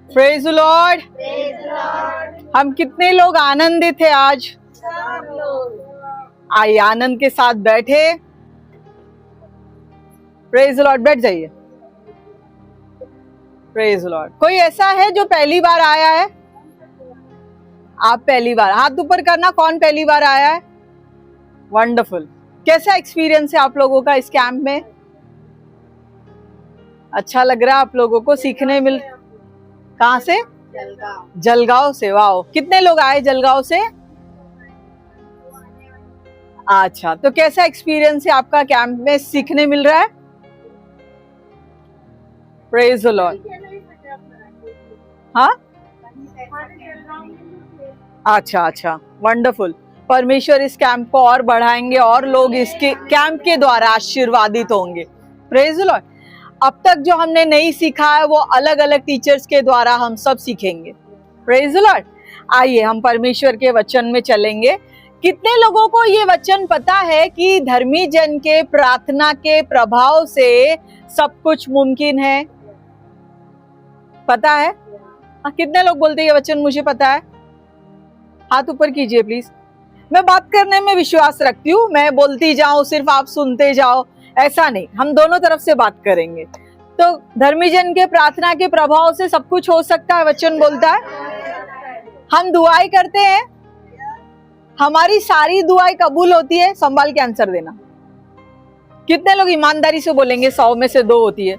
Praise the Lord. हम कितने लोग आनंदित थे आज? आइए आनंद के साथ बैठे। Praise the Lord. बैठ जाइए। Praise the Lord. कोई ऐसा है जो पहली बार आया है? आप पहली बार, हाथ ऊपर करना। कौन पहली बार आया है? वंडरफुल। कैसा एक्सपीरियंस है आप लोगों का इस कैंप में? अच्छा लग रहा है आप लोगों को? सीखने मिल। कहाँ से? जलगांव से। वाओ, कितने लोग आए जलगांव से? अच्छा, तो कैसा एक्सपीरियंस है आपका कैंप में? सीखने मिल रहा है? Praise the Lord. हाँ, अच्छा, वंडरफुल। परमेश्वर इस कैंप को और बढ़ाएंगे और लोग इसके कैंप के द्वारा आशीर्वादित होंगे। Praise the Lord. अब तक जो हमने नहीं सीखा है वो अलग अलग टीचर्स के द्वारा हम सब सीखेंगे। Praise the Lord. आइए हम परमेश्वर के वचन में चलेंगे। कितने लोगों को ये वचन पता है कि धर्मी जन के प्रार्थना के प्रभाव से सब कुछ मुमकिन है? पता है? कितने लोग बोलते हैं ये वचन मुझे पता है? हाथ ऊपर कीजिए प्लीज। मैं बात करने में विश्वास रखती हूँ, मैं बोलती जाऊं सिर्फ आप सुनते जाओ, ऐसा नहीं। हम दोनों तरफ से बात करेंगे। तो धर्मी जन के प्रार्थना के प्रभाव से सब कुछ हो सकता है, वचन बोलता है। हम दुआएं करते हैं, हमारी सारी दुआएं कबूल होती है। संभाल के आंसर देना। कितने लोग ईमानदारी से बोलेंगे 100 में से 2 होती है?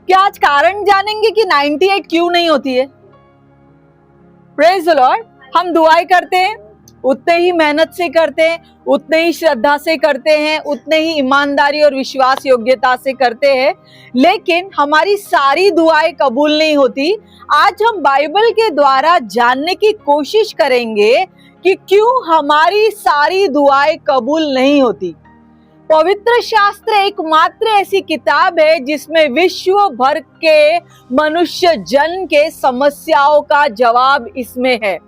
क्या आज कारण जानेंगे कि 98 क्यों नहीं होती है? Praise the Lord. हम दुआएं करते हैं, उतने ही मेहनत से करते हैं, उतने ही श्रद्धा से करते हैं, उतने ही ईमानदारी और विश्वास योग्यता से करते हैं, लेकिन हमारी सारी दुआएं कबूल नहीं होती। आज हम बाइबल के द्वारा जानने की कोशिश करेंगे कि क्यों हमारी सारी दुआएं कबूल नहीं होती। पवित्र शास्त्र एकमात्र ऐसी किताब है जिसमें विश्व भर के मनुष्य जन के समस्याओं का जवाब इसमें है।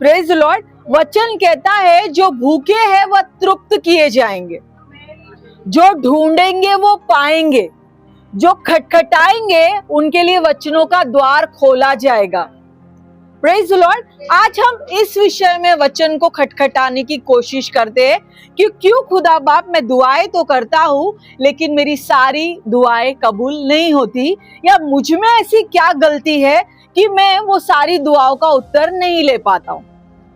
Praise the Lord. वचन कहता है जो भूखे हैं वह तृप्त किए जाएंगे, जो ढूंढेंगे वो पाएंगे, जो खटखटाएंगे उनके लिए वचनों का द्वार खोला जाएगा। Praise the Lord. आज हम इस विषय में वचन को खटखटाने की कोशिश करते हैं कि क्यों खुदा बाप मैं दुआएं तो करता हूँ लेकिन मेरी सारी दुआएं कबूल नहीं होती, या मुझ में ऐसी क्या गलती है कि मैं वो सारी दुआओं का उत्तर नहीं ले पाता हूँ।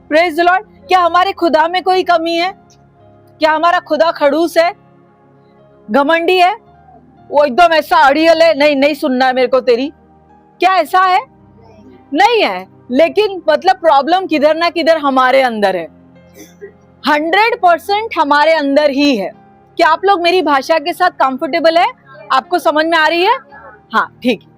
Praise the Lord. क्या हमारे खुदा में कोई कमी है? क्या हमारा खुदा खड़ूस है, घमंडी है, वो एकदम ऐसा अड़ियल है, नहीं सुनना है मेरे को तेरी? क्या ऐसा है? नहीं है। लेकिन मतलब प्रॉब्लम किधर ना किधर हमारे अंदर है। 100% हमारे अंदर ही है। क्या आप लोग मेरी भाषा के साथ कंफर्टेबल है? आपको समझ में आ रही है? हाँ, ठीक है।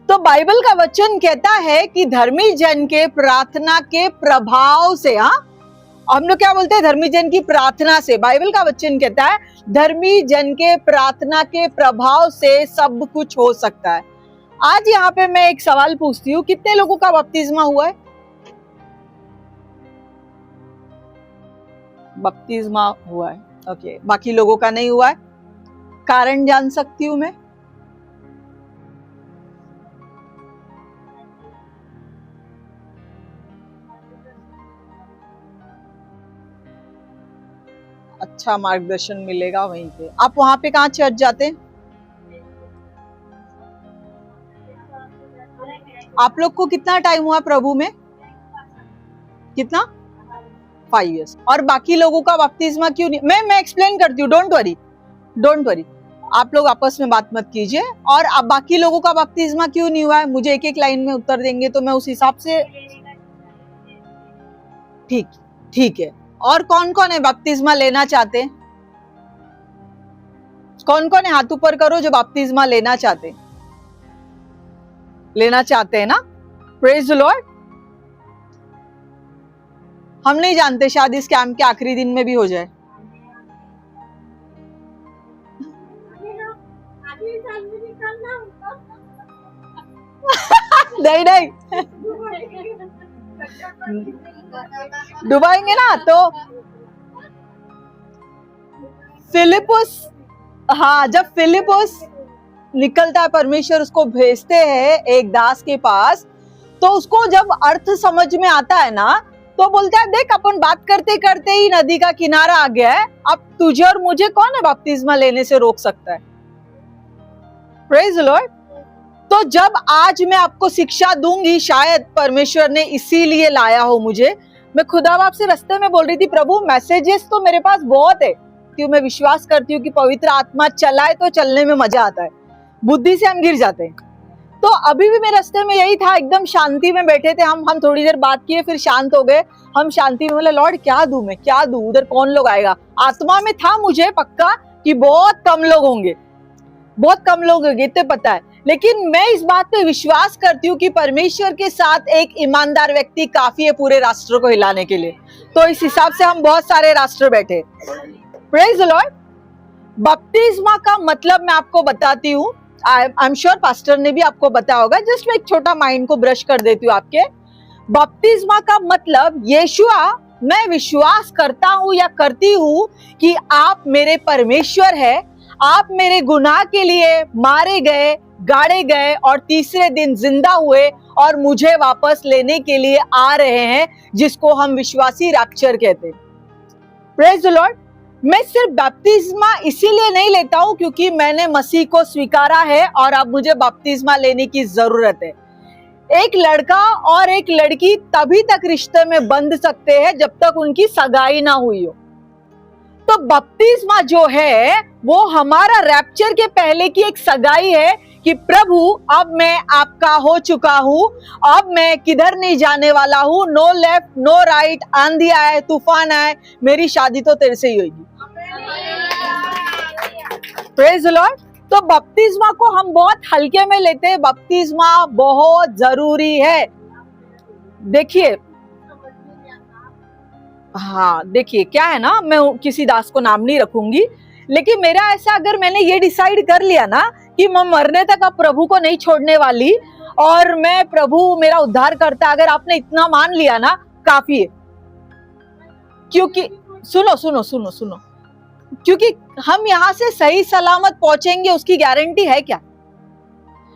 तो बाइबल का वचन कहता है कि धर्मी जन के प्रार्थना के प्रभाव से, हम लोग क्या बोलते हैं? धर्मी जन की प्रार्थना से। बाइबल का वचन कहता है धर्मी जन के प्रार्थना के प्रभाव से सब कुछ हो सकता है। आज यहाँ पे मैं एक सवाल पूछती हूँ, कितने लोगों का बपतिस्मा हुआ है? बपतिस्मा हुआ है, ओके। बाकी लोगों का नहीं हुआ है। कारण जान सकती हूँ मैं? अच्छा मार्गदर्शन मिलेगा वहीं पे। आप वहां पे कहाँ चर्च जाते हैं? आप लोग को कितना टाइम हुआ प्रभु में? कितना? 5 years। और बाकी लोगों का बपतिस्मा क्यों नहीं? मैं एक्सप्लेन करती हूँ, डोंट वरी। आप लोग आपस में बात मत कीजिए। और अब बाकी लोगों का बपतिस्मा क्यों नहीं हुआ है? मुझे एक एक लाइन में उत्तर देंगे तो मैं उस हिसाब से। ठीक है। और कौन कौन है बपतिस्मा लेना चाहते हैं? कौन कौन है? हाथ ऊपर करो जो बपतिस्मा लेना चाहते हैं ना? Praise the Lord. हम नहीं जानते, शायद इस कैंप के आखिरी दिन में भी हो जाए। नहीं डुबाएंगे ना तो फिलिपुस, हाँ, जब फिलिपुस निकलता है, परमेश्वर उसको भेजते हैं एक दास के पास, तो उसको जब अर्थ समझ में आता है ना, तो बोलता है देख अपन बात करते करते ही नदी का किनारा आ गया है, अब तुझे और मुझे कौन है बपतिस्मा लेने से रोक सकता है। Praise the Lord. तो जब आज मैं आपको शिक्षा दूंगी, शायद परमेश्वर ने इसीलिए लाया हो मुझे, मैं खुदा बाप से रास्ते में बोल रही थी प्रभु मैसेजेस तो मेरे पास बहुत है, क्यों मैं विश्वास करती हूँ कि पवित्र आत्मा चलाए तो चलने में मजा आता है, बुद्धि से हम गिर जाते हैं। तो अभी भी मेरे रास्ते में यही था, एकदम शांति में बैठे थे हम थोड़ी देर बात किए, फिर शांत हो गए। हम शांति में बोले लॉर्ड क्या दूं मैं, क्या दूं, उधर कौन लोग आएगा। आत्मा में था मुझे पक्का कि बहुत कम लोग होंगे, बहुत कम लोग होंगे, इतने पता है। लेकिन मैं इस बात पे विश्वास करती हूँ कि परमेश्वर के साथ एक ईमानदार व्यक्ति काफी है पूरे राष्ट्र को हिलाने के लिए। तो इस हिसाब से हम बहुत सारे राष्ट्र बैठे। Praise the Lord. बपतिस्मा का मतलब मैं आपको बताती हूँ, आई एम श्योर पास्टर ने भी आपको बताया होगा, जस्ट मैं एक छोटा माइंड को ब्रश कर देती हूँ आपके। बपतिस्मा का मतलब यीशुआ, मैं विश्वास करता हूँ या करती हूँ कि आप मेरे परमेश्वर है, आप मेरे गुनाह के लिए मारे गए, गाड़े गए और तीसरे दिन जिंदा हुए और मुझे वापस लेने के लिए आ रहे हैं, जिसको हम विश्वासी रैप्चर कहते हैं। Praise the Lord. मैं सिर्फ बपतिस्मा इसीलिए नहीं लेता हूं क्योंकि मैंने मसीह को स्वीकारा है और अब मुझे बपतिस्मा लेने की जरूरत है। एक लड़का और एक लड़की तभी तक रिश्ते में बंध सकते हैं जब तक उनकी सगाई ना हुई हो। तो बपतिस्मा जो है वो हमारा रैप्चर के पहले की एक सगाई है कि प्रभु अब मैं आपका हो चुका हूं, अब मैं किधर नहीं जाने वाला हूं, नो लेफ्ट नो राइट, आंधी आए तूफान आए, मेरी शादी तो तेरे से ही होगी। Praise the Lord. तो बपतिस्मा को हम बहुत हल्के में लेते हैं, बपतिस्मा बहुत जरूरी है। देखिए, हाँ देखिए क्या है ना, मैं किसी दास को नाम नहीं रखूंगी, लेकिन मेरा ऐसा, अगर मैंने ये डिसाइड कर लिया ना कि मैं मरने तक अब प्रभु को नहीं छोड़ने वाली और मैं प्रभु मेरा उद्धार करता, अगर आपने इतना मान लिया ना काफी है। क्योंकि सुनो सुनो सुनो सुनो, क्योंकि हम यहाँ से सही सलामत पहुंचेंगे उसकी गारंटी है क्या?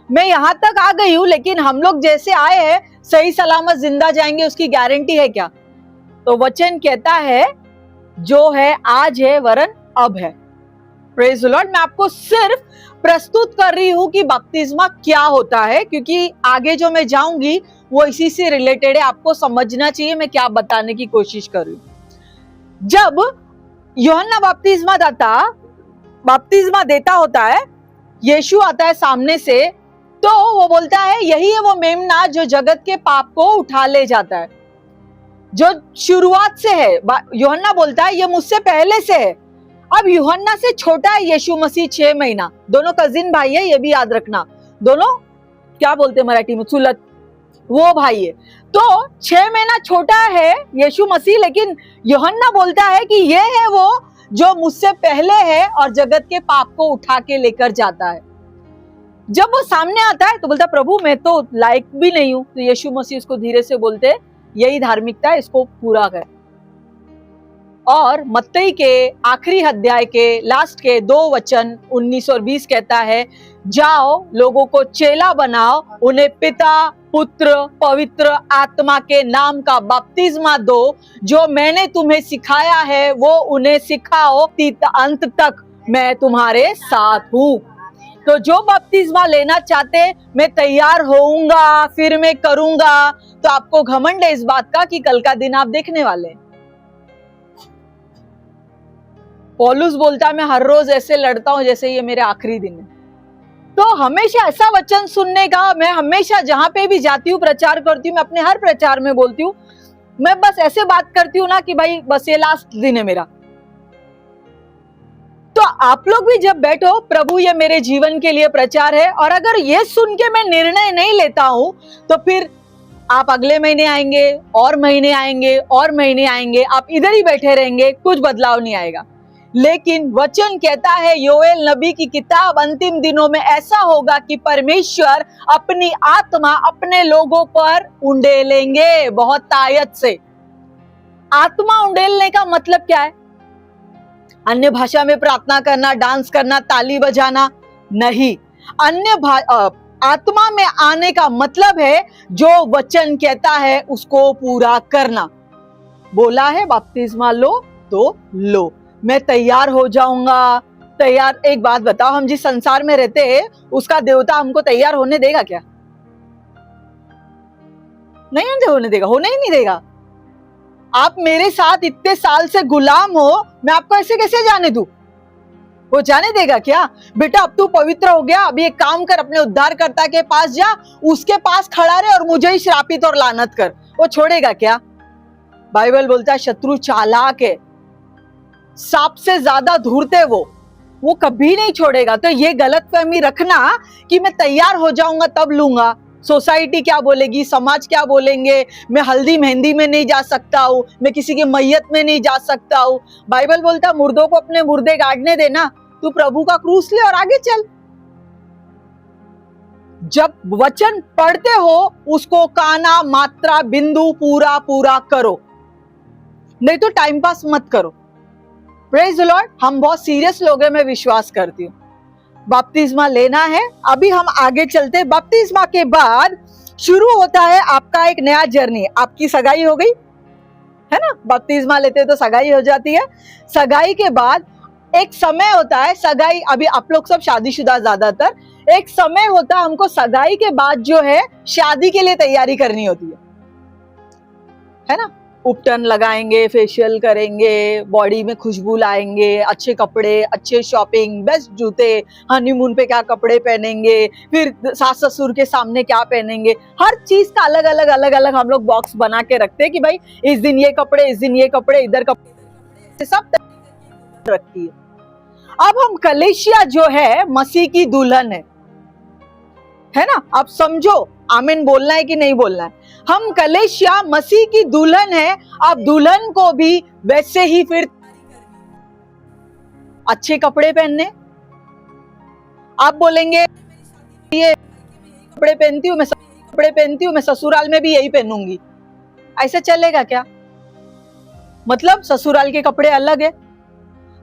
मैं यहाँ तक आ गई हूँ, लेकिन हम लोग जैसे आए हैं सही सलामत जिंदा जाएंगे उसकी गारंटी है क्या? तो वचन कहता है जो है आज है वरन अब है। Praise the Lord. मैं आपको सिर्फ प्रस्तुत कर रही हूं कि बपतिस्मा क्या होता है, क्योंकि आगे जो मैं जाऊंगी वो इसी से रिलेटेड है, आपको समझना चाहिए मैं क्या बताने की कोशिश कर रही हूं। जब यूहन्ना बपतिस्मा देता होता है, यीशु आता है सामने से, तो वो बोलता है यही है वो मेमना जो जगत के पाप को उठा ले जाता है, जो शुरुआत से है। यूहन्ना बोलता है ये मुझसे पहले से है। अब यूहन्ना से छोटा है यीशु मसीह 6 महीना, दोनों कजिन भाई है, ये भी याद रखना, दोनों क्या बोलते हैं मराठी में, चुलत, वो भाई है। तो 6 महीना छोटा है यीशु मसीह, लेकिन यूहन्ना बोलता है कि ये है वो जो मुझसे पहले है और जगत के पाप को उठा के लेकर जाता है। जब वो सामने आता है तो बोलता प्रभु मैं तो लायक भी नहीं हूं, तो यीशु मसीह उसको धीरे से बोलते यही धार्मिकता है, इसको पूरा कर। और मत्ती के आखिरी अध्याय के लास्ट के 2 वचन 19 और 20 कहता है जाओ लोगों को चेला बनाओ, उन्हें पिता पुत्र पवित्र आत्मा के नाम का बपतिस्मा दो, जो मैंने तुम्हें सिखाया है वो उन्हें सिखाओ, अंत तक मैं तुम्हारे साथ हूँ। तो जो बपतिस्मा लेना चाहते मैं तैयार होऊंगा, फिर मैं करूंगा। तो आपको घमंड है इस बात का कि कल का दिन आप देखने वाले हैं। पौलुस बोलता है मैं हर रोज ऐसे लड़ता हूं जैसे ये मेरे आखिरी दिन है। तो हमेशा ऐसा वचन सुनने का, मैं हमेशा जहां पे भी जाती हूँ प्रचार करती हूँ, मैं अपने हर प्रचार में बोलती हूँ, मैं बस ऐसे बात करती हूँ ना कि भाई बस ये लास्ट दिन है मेरा। तो आप लोग भी जब बैठो प्रभु ये मेरे जीवन के लिए प्रचार है, और अगर ये सुन के मैं निर्णय नहीं लेता हूं तो फिर आप अगले महीने आएंगे और महीने आएंगे और महीने आएंगे, आप इधर ही बैठे रहेंगे, कुछ बदलाव नहीं आएगा। लेकिन वचन कहता है योएल नबी की किताब, अंतिम दिनों में ऐसा होगा कि परमेश्वर अपनी आत्मा अपने लोगों पर उंडेलेंगे बहुत तायत से। आत्मा उंडेलने का मतलब क्या है? अन्य भाषा में प्रार्थना करना, डांस करना, ताली बजाना नहीं। आत्मा में आने का मतलब है जो वचन कहता है उसको पूरा करना। बोला है बपतिस्मा लो तो लो, मैं तैयार हो जाऊंगा। तैयार, एक बात बताओ, हम जिस संसार में रहते हैं उसका देवता हमको तैयार होने देगा क्या? नहीं होने देगा, होने ही नहीं देगा। आप मेरे साथ इतने साल से गुलाम हो, मैं आपको ऐसे कैसे जाने दूं? वो जाने देगा क्या? बेटा अब तू पवित्र हो गया, अभी एक काम कर, अपने उद्धारकर्ता के पास जा, उसके पास खड़ा रहे और मुझे ही श्रापित और लानत कर। वो छोड़ेगा क्या? बाइबल बोलता है शत्रु चालाक है, सांप से ज्यादा धूर्त है वो कभी नहीं छोड़ेगा। तो ये गलतफहमी रखना कि मैं तैयार हो जाऊंगा तब लूंगा, सोसाइटी क्या बोलेगी, समाज क्या बोलेंगे, मैं हल्दी मेहंदी में नहीं जा सकता हूँ, मैं किसी की मैयत में नहीं जा सकता हूँ। बाइबल बोलता मुर्दों को अपने मुर्दे गाड़ने देना, तू प्रभु का क्रूस ले और आगे चल। जब वचन पढ़ते हो उसको काना मात्रा बिंदु पूरा पूरा करो, नहीं तो टाइम पास मत करो। Praise the Lord. हम बहुत सीरियस लोग हैं, मैं विश्वास करती हूँ। बपतिस्मा लेना है। अभी हम आगे चलते। बपतिस्मा के बाद शुरू होता है आपका एक नया जर्नी। आपकी सगाई हो गई है ना, बपतिस्मा लेते तो सगाई हो जाती है। सगाई के बाद एक समय होता है, सगाई, अभी आप लोग सब शादीशुदा ज्यादातर, एक समय होता है हमको सगाई के बाद जो है शादी के लिए तैयारी करनी होती है ना। उपटन लगाएंगे, फेशियल करेंगे, बॉडी में खुशबू लाएंगे, अच्छे कपड़े, अच्छे शॉपिंग, बेस्ट जूते, हनीमून पे क्या कपड़े पहनेंगे, फिर सास ससुर के सामने क्या पहनेंगे, हर चीज का अलग अलग हम लोग बॉक्स बना के रखते हैं कि भाई इस दिन ये कपड़े, इस दिन ये कपड़े, इधर कपड़े, सब रखती है। अब हम कलीसिया जो है मसीह की दुल्हन है ना। अब समझो आमीन बोलना है कि नहीं बोलना है। हम कलीसिया मसीह की दुल्हन है। अब दुल्हन को भी वैसे ही फिर अच्छे कपड़े पहनने। आप बोलेंगे ये कपड़े पहनती हूँ, मैं कपड़े पहनती हूँ, मैं ससुराल में भी यही पहनूंगी, ऐसा चलेगा क्या? मतलब ससुराल के कपड़े अलग है।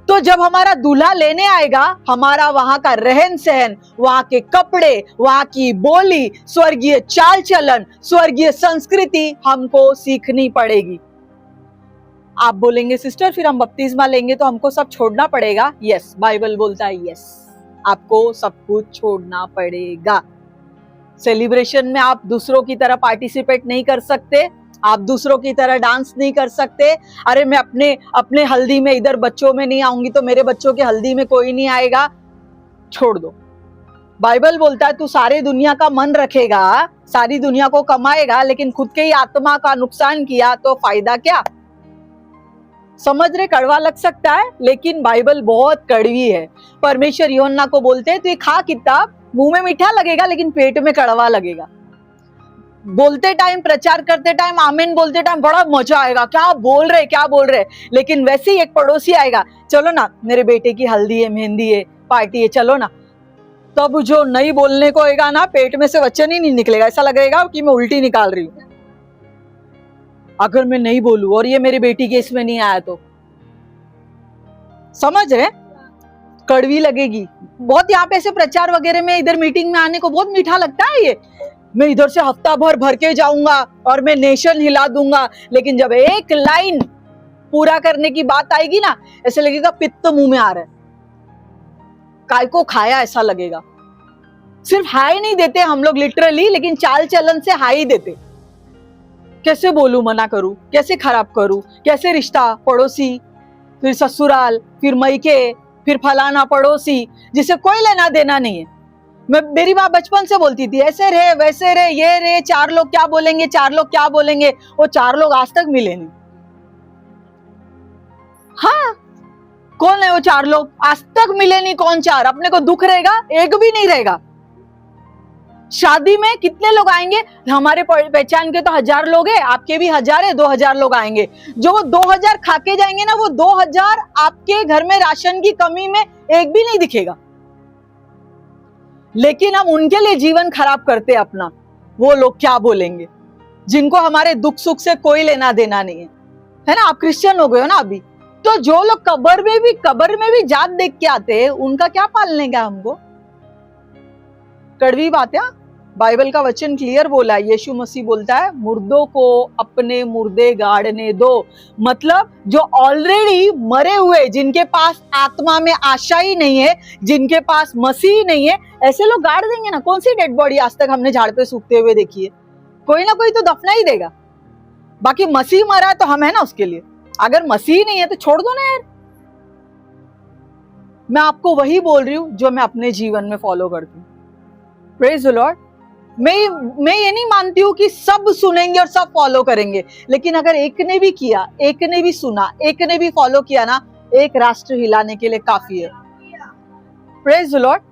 तो जब हमारा दूल्हा लेने आएगा, हमारा वहां का रहन सहन, वहां के कपड़े, वहां की बोली, स्वर्गीय चाल चलन, स्वर्गीय संस्कृति हमको सीखनी पड़ेगी। आप बोलेंगे सिस्टर फिर हम बपतिस्मा लेंगे तो हमको सब छोड़ना पड़ेगा। यस, बाइबल बोलता है यस, आपको सब कुछ छोड़ना पड़ेगा। सेलिब्रेशन में आप दूसरों की तरह पार्टिसिपेट नहीं कर सकते, आप दूसरों की तरह डांस नहीं कर सकते। अरे मैं अपने हल्दी में इधर बच्चों में नहीं आऊंगी तो मेरे बच्चों के हल्दी में कोई नहीं आएगा, छोड़ दो। बाइबल बोलता है तू सारी दुनिया का मन रखेगा, सारी दुनिया को कमाएगा, लेकिन खुद के ही आत्मा का नुकसान किया तो फायदा क्या? समझ रहे? कड़वा लग सकता है लेकिन बाइबल बहुत कड़वी है। परमेश्वर यूहन्ना को बोलते हैं तू ये खा किताब, मुंह में मीठा लगेगा लेकिन पेट में कड़वा लगेगा। बोलते टाइम, प्रचार करते टाइम, आमीन बोलते टाइम बड़ा मजा आएगा, क्या बोल रहे, लेकिन वैसे ही एक पड़ोसी आएगा, चलो ना मेरे बेटे की हल्दी है, मेहंदी है, पार्टी है, चलो ना। तब जो नहीं बोलने को होगा ना, पेट में से वचन ही नहीं निकलेगा, ऐसा लगेगा कि मैं उल्टी निकाल रही हूँ अगर मैं नहीं बोलूं और ये मेरी बेटी के इसमें नहीं आया तो। समझ रहे? कड़वी लगेगी बहुत। यहाँ पे ऐसे प्रचार वगैरह में, इधर मीटिंग में आने को बहुत मीठा लगता है ये, मैं इधर से हफ्ता भर के जाऊंगा और मैं नेशन हिला दूंगा, लेकिन जब एक लाइन पूरा करने की बात आएगी ना, ऐसे लगेगा पित्त मुंह में आ रहा है, काय को खाया ऐसा लगेगा। सिर्फ हाई नहीं देते हम लोग लिटरली, लेकिन चाल चलन से हाई देते। कैसे बोलूं, मना करूं, कैसे खराब करूं, कैसे रिश्ता, पड़ोसी, फिर ससुराल, फिर मैके, फिर फलाना पड़ोसी जिसे कोई लेना देना नहीं है। मेरी माँ बचपन से बोलती थी ऐसे रहे वैसे रहे, ये रहे, चार लोग क्या बोलेंगे, चार लोग क्या बोलेंगे। वो चार लोग आज तक मिले नहीं। हाँ, कौन है वो चार लोग? आज तक मिले नहीं। कौन चार? अपने को दुख रहेगा, एक भी नहीं रहेगा। शादी में कितने लोग आएंगे? हमारे पहचान के तो 1000 लोग हैं, आपके भी 1000 है, 2000 लोग आएंगे। जो वो 2000 खा के जाएंगे ना, वो 2000 आपके घर में राशन की कमी में एक भी नहीं दिखेगा। लेकिन हम उनके लिए जीवन खराब करते अपना। वो लोग क्या बोलेंगे, जिनको हमारे दुख सुख से कोई लेना देना नहीं है ना। आप क्रिश्चियन हो गए हो ना अभी, तो जो लोग कब्र में भी जात देख के आते हैं, उनका क्या पालने का हमको? कड़वी बात है। बाइबल का वचन क्लियर बोला है, यीशु मसीह बोलता है मुर्दों को अपने मुर्दे गाड़ने दो। मतलब जो ऑलरेडी मरे हुए, जिनके पास आत्मा में आशा ही नहीं है, जिनके पास मसीह नहीं है, ऐसे लोग गाड़ देंगे ना। कौन सी डेड बॉडी आज तक हमने झाड़ पे सूखते हुए देखी है? कोई ना कोई तो दफना ही देगा। बाकी मसीह मरा है तो हम है ना उसके लिए। अगर मसीह नहीं है तो छोड़ दो ना यार। मैं आपको वही बोल रही हूं जो मैं अपने जीवन में फॉलो करती हूँ। Praise the Lord. मैं ये नहीं मानती हूँ कि सब सुनेंगे और सब फॉलो करेंगे, लेकिन अगर एक ने भी किया, एक ने भी सुना, एक ने भी फॉलो किया ना, एक राष्ट्र हिलाने के लिए काफी है। Praise the Lord.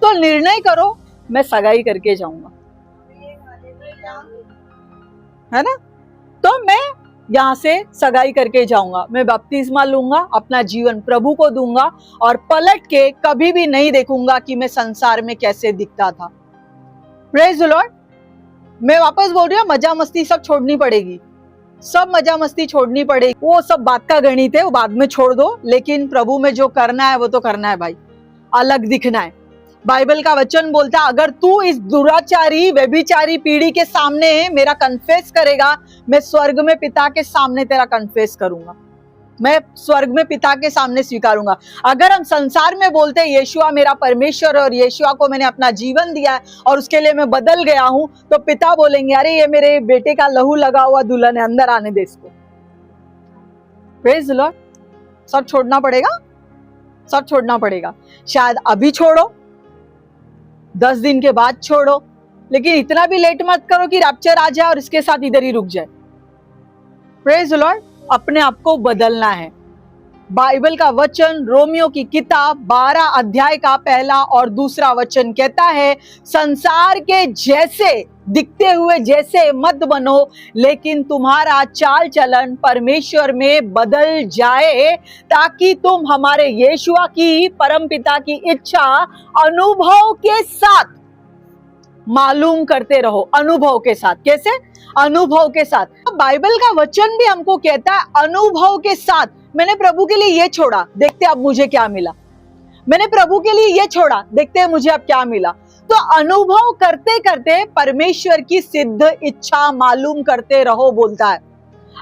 तो निर्णय करो, मैं सगाई करके जाऊंगा, है ना। तो मैं यहां से सगाई करके जाऊंगा, मैं बपतिस्मा लूंगा, अपना जीवन प्रभु को दूंगा और पलट के कभी भी नहीं देखूंगा कि मैं संसार में कैसे दिखता था। Praise the Lord. मैं वापस बोल रही हूँ, मजा मस्ती सब छोड़नी पड़ेगी, सब मजा मस्ती छोड़नी पड़ेगी। वो सब बात का गणित है, वो बाद में छोड़ दो, लेकिन प्रभु में जो करना है वो तो करना है भाई, अलग दिखना है। बाइबल का वचन बोलता है अगर तू इस दुराचारी व्यभिचारी पीढ़ी के सामने मेरा कन्फेस करेगा, मैं स्वर्ग में पिता के सामने तेरा कन्फेस करूंगा, मैं स्वर्ग में पिता के सामने स्वीकारूंगा। अगर हम संसार में बोलते हैं यीशुआ मेरा परमेश्वर और यीशुआ को मैंने अपना जीवन दिया है और उसके लिए मैं बदल गया हूं, तो पिता बोलेंगे अरे ये मेरे बेटे का लहू लगा हुआ दुल्हन है, अंदर आने दे इसको। Praise the Lord. सब छोड़ना पड़ेगा, सब छोड़ना पड़ेगा। शायद अभी छोड़ो, 10 दिन के बाद छोड़ो, लेकिन इतना भी लेट मत करो कि रैप्चर आ जाए और इसके साथ इधर ही रुक जाए। Praise the Lord. अपने आप को बदलना है। बाइबल का वचन रोमियो की किताब 12 अध्याय का पहला और दूसरा वचन कहता है संसार के जैसे दिखते हुए जैसे मत बनो, लेकिन तुम्हारा चाल चलन परमेश्वर में बदल जाए, ताकि तुम हमारे यीशुआ की परमपिता की इच्छा अनुभव के साथ मालूम करते रहो। अनुभव के साथ। कैसे? अनुभव के साथ। बाइबल का वचन भी हमको कहता है अनुभव के साथ। मैंने प्रभु के लिए ये छोड़ा, देखते अब मुझे क्या मिला। मैंने प्रभु के लिए ये छोड़ा, देखते हैं मुझे अब क्या मिला। तो अनुभव करते करते परमेश्वर की सिद्ध इच्छा मालूम करते रहो बोलता है।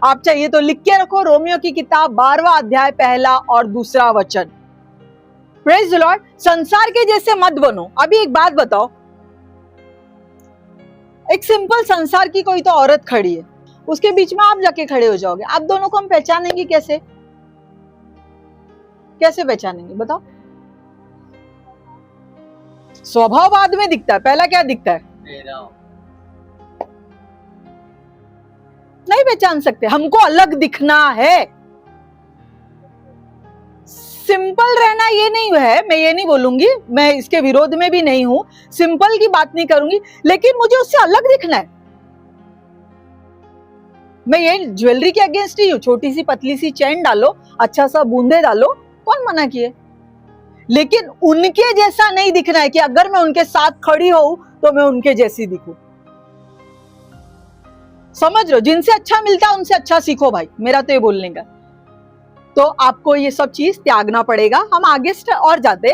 आप चाहिए तो लिख के रखो, रोमियो की किताब 12वां अध्याय पहला और दूसरा वचन। Praise the Lord. संसार के जैसे मत बनो। अभी एक बात बताओ, एक सिंपल संसार की कोई तो औरत खड़ी है, उसके बीच में आप जाके खड़े हो जाओगे, आप दोनों को हम पहचानेंगे कैसे? कैसे पहचानेंगे बताओ? स्वभाव बाद में दिखता है, पहला क्या दिखता है? नहीं पहचान सकते, हमको अलग दिखना है। सिंपल रहना ये नहीं है, मैं ये नहीं बोलूंगी, मैं इसके विरोध में भी नहीं हूं, सिंपल की बात नहीं करूंगी, लेकिन मुझे उससे अलग दिखना है। मैं ये ज्वेलरी के अगेंस्ट ही हूं, छोटी सी पतली सी चेन डालो, अच्छा सा बूंदे डालो, कौन मना किए, लेकिन उनके जैसा नहीं दिखना है कि अगर मैं उनके साथ खड़ी हूं तो मैं उनके जैसी दिखूं। समझ रहे हो? जिनसे अच्छा मिलता है उनसे अच्छा सीखो भाई, मेरा तो ये बोलने का। तो आपको ये सब चीज त्यागना पड़ेगा। हम आगे और जाते।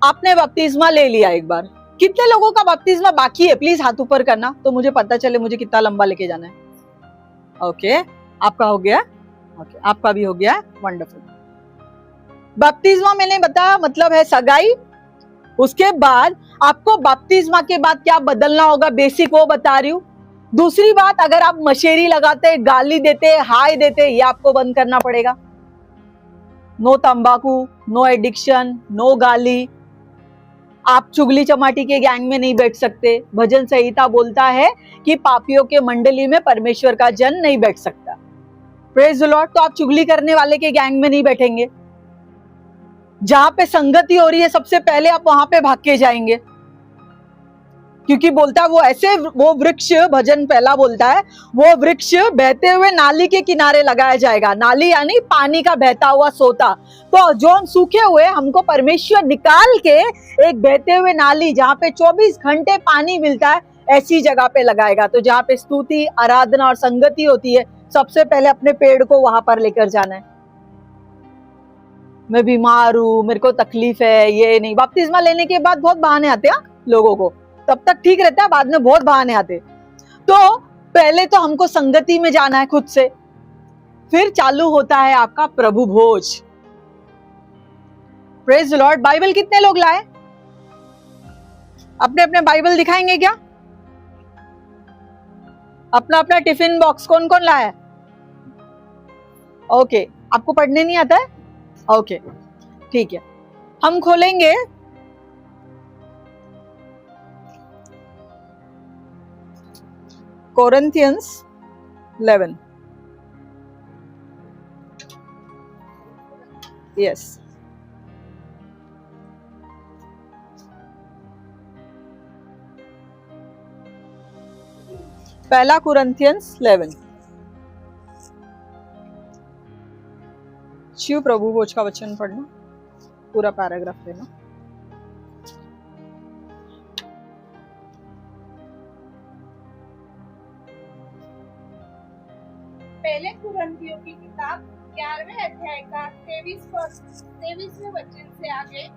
आपने बपतिस्मा ले लिया एक बार, कितने लोगों का बपतिस्मा बाकी है? प्लीज हाथ ऊपर करना तो मुझे पता चले मुझे कितना लंबा लेके जाना है। ओके, आपका हो गया? ओके, आपका भी हो गया, वंडरफुल। बपतिस्मा मैंने बताया मतलब है सगाई। उसके बाद आपको बपतिस्मा के बाद क्या बदलना होगा, बेसिक वो बता रही हूं। दूसरी बात, अगर आप मशेरी लगाते, गाली देते, हाय देते, ये आपको बंद करना पड़ेगा। नो तंबाकू, नो एडिक्शन, नो गाली। आप चुगली चमाटी के गैंग में नहीं बैठ सकते। भजन संहिता बोलता है कि पापियों के मंडली में परमेश्वर का जन नहीं बैठ सकता। Praise the Lord. तो आप चुगली करने वाले के गैंग में नहीं बैठेंगे। जहां पे संगति हो रही है सबसे पहले आप वहां पे भाग के जाएंगे, क्योंकि बोलता है वो ऐसे वो वृक्ष, भजन पहला बोलता है वो वृक्ष बहते हुए नाली के किनारे लगाया जाएगा। नाली यानी पानी का बहता हुआ सोता। तो जो हम सूखे हुए, हमको परमेश्वर निकाल के एक बहते हुए नाली जहाँ पे 24 घंटे पानी मिलता है, ऐसी जगह पे लगाएगा। तो जहाँ पे स्तुति, आराधना और संगति होती है, सबसे पहले अपने पेड़ को वहां पर लेकर जाना है। मैं बीमार हूं, मेरे को तकलीफ है, ये नहीं। बपतिस्मा लेने के बाद बहुत बहाने आते हैं। लोगों को, तब तक ठीक रहता है, बाद में बहुत बहाने आते। तो पहले तो हमको संगति में जाना है खुद से, फिर चालू होता है आपका प्रभु भोज। Praise the lord. बाइबल कितने लोग लाए? अपने अपने बाइबल दिखाएंगे क्या? अपना अपना टिफिन बॉक्स कौन कौन लाया है? ओके, आपको पढ़ने नहीं आता है? ओके, ठीक है। हम खोलेंगे कोरिन्थियंस 11। यस, पहला कुरिन्थियंस 11। शिव प्रभु भोज का वचन पढ़ना, पूरा पैराग्राफ लेना। पहले कुरिन्थियों की किताब 11वें अध्याय का 23वें वचन से आगे।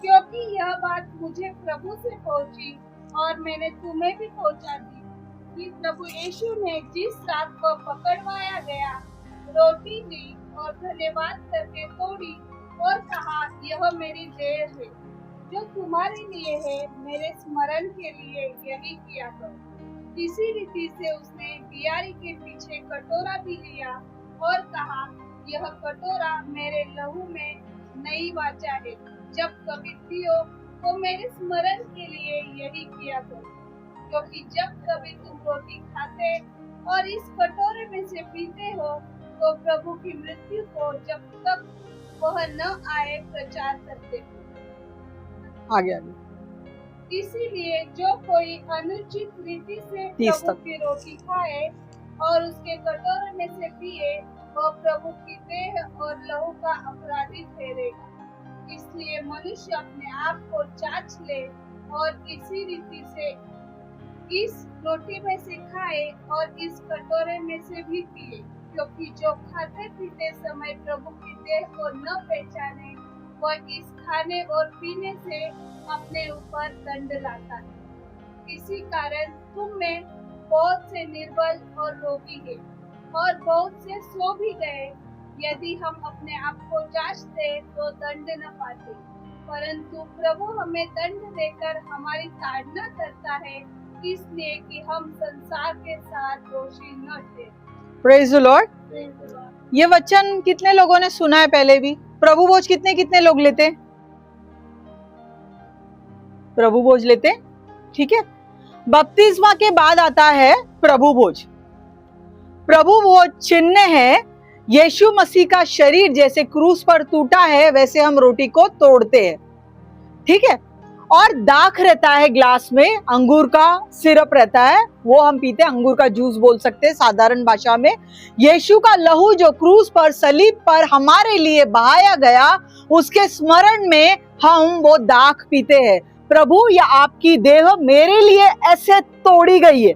क्योंकि यह बात मुझे प्रभु से पहुंची और मैंने तुम्हें भी पहुंचा दी कि प्रभु यीशु ने जिस रात को पकड़वाया गया, रोटी ली और धन्यवाद करके तोड़ी और कहा, यह मेरी देह है जो तुम्हारे लिए है, मेरे स्मरण के लिए यही किया करो। इसी रीति से उसने बियारी के पीछे कटोरा भी लिया और कहा, यह कटोरा मेरे लहू में नई वाचा है, जब कभी पियो तो मेरे स्मरण के लिए यही किया करो। क्योंकि जब कभी तुम रोटी खाते और इस कटोरे में से पीते हो तो प्रभु की मृत्यु को जब तक वह न आए प्रचार करते हो। आगे आगे। इसीलिए जो कोई अनुचित रीति से प्रभु की रोटी खाए और उसके कटोरे में से पिए, वह प्रभु की देह और लहू का अपराधी ठहरेगा। इसलिए मनुष्य अपने आप को जांच ले और इसी रीति से इस रोटी में से खाए और इस कटोरे में से भी पिए। क्योंकि जो खाते पीते समय प्रभु की देह को न पहचाने, वह इस खाने और पीने से अपने ऊपर दंड लाता है। इसी कारण तुम में बहुत से निर्बल और रोगी हैं और बहुत से सो भी गए। यदि हम अपने आप को जांचते तो दंड न पाते, परंतु प्रभु हमें दंड देकर हमारी ताड़ना करता है, इसलिए कि हम संसार के साथ दोषी न थे। Praise the Lord. ये वचन कितने लोगों ने सुना है पहले भी? प्रभु भोज कितने कितने लोग लेते? प्रभु भोज लेते, ठीक है। बपतिस्मा के बाद आता है प्रभु भोज। प्रभु भोज चिन्ह है यीशु मसीह का शरीर जैसे क्रूस पर टूटा है, वैसे हम रोटी को तोड़ते हैं, ठीक है। और दाख रहता है ग्लास में, अंगूर का सिरप रहता है, वो हम पीते हैं, अंगूर का जूस बोल सकते हैं साधारण भाषा में। यीशु का लहू जो क्रूस पर सलीब पर हमारे लिए बहाया गया, उसके स्मरण में हम वो दाख पीते हैं। प्रभु या आपकी देह मेरे लिए ऐसे तोड़ी गई है।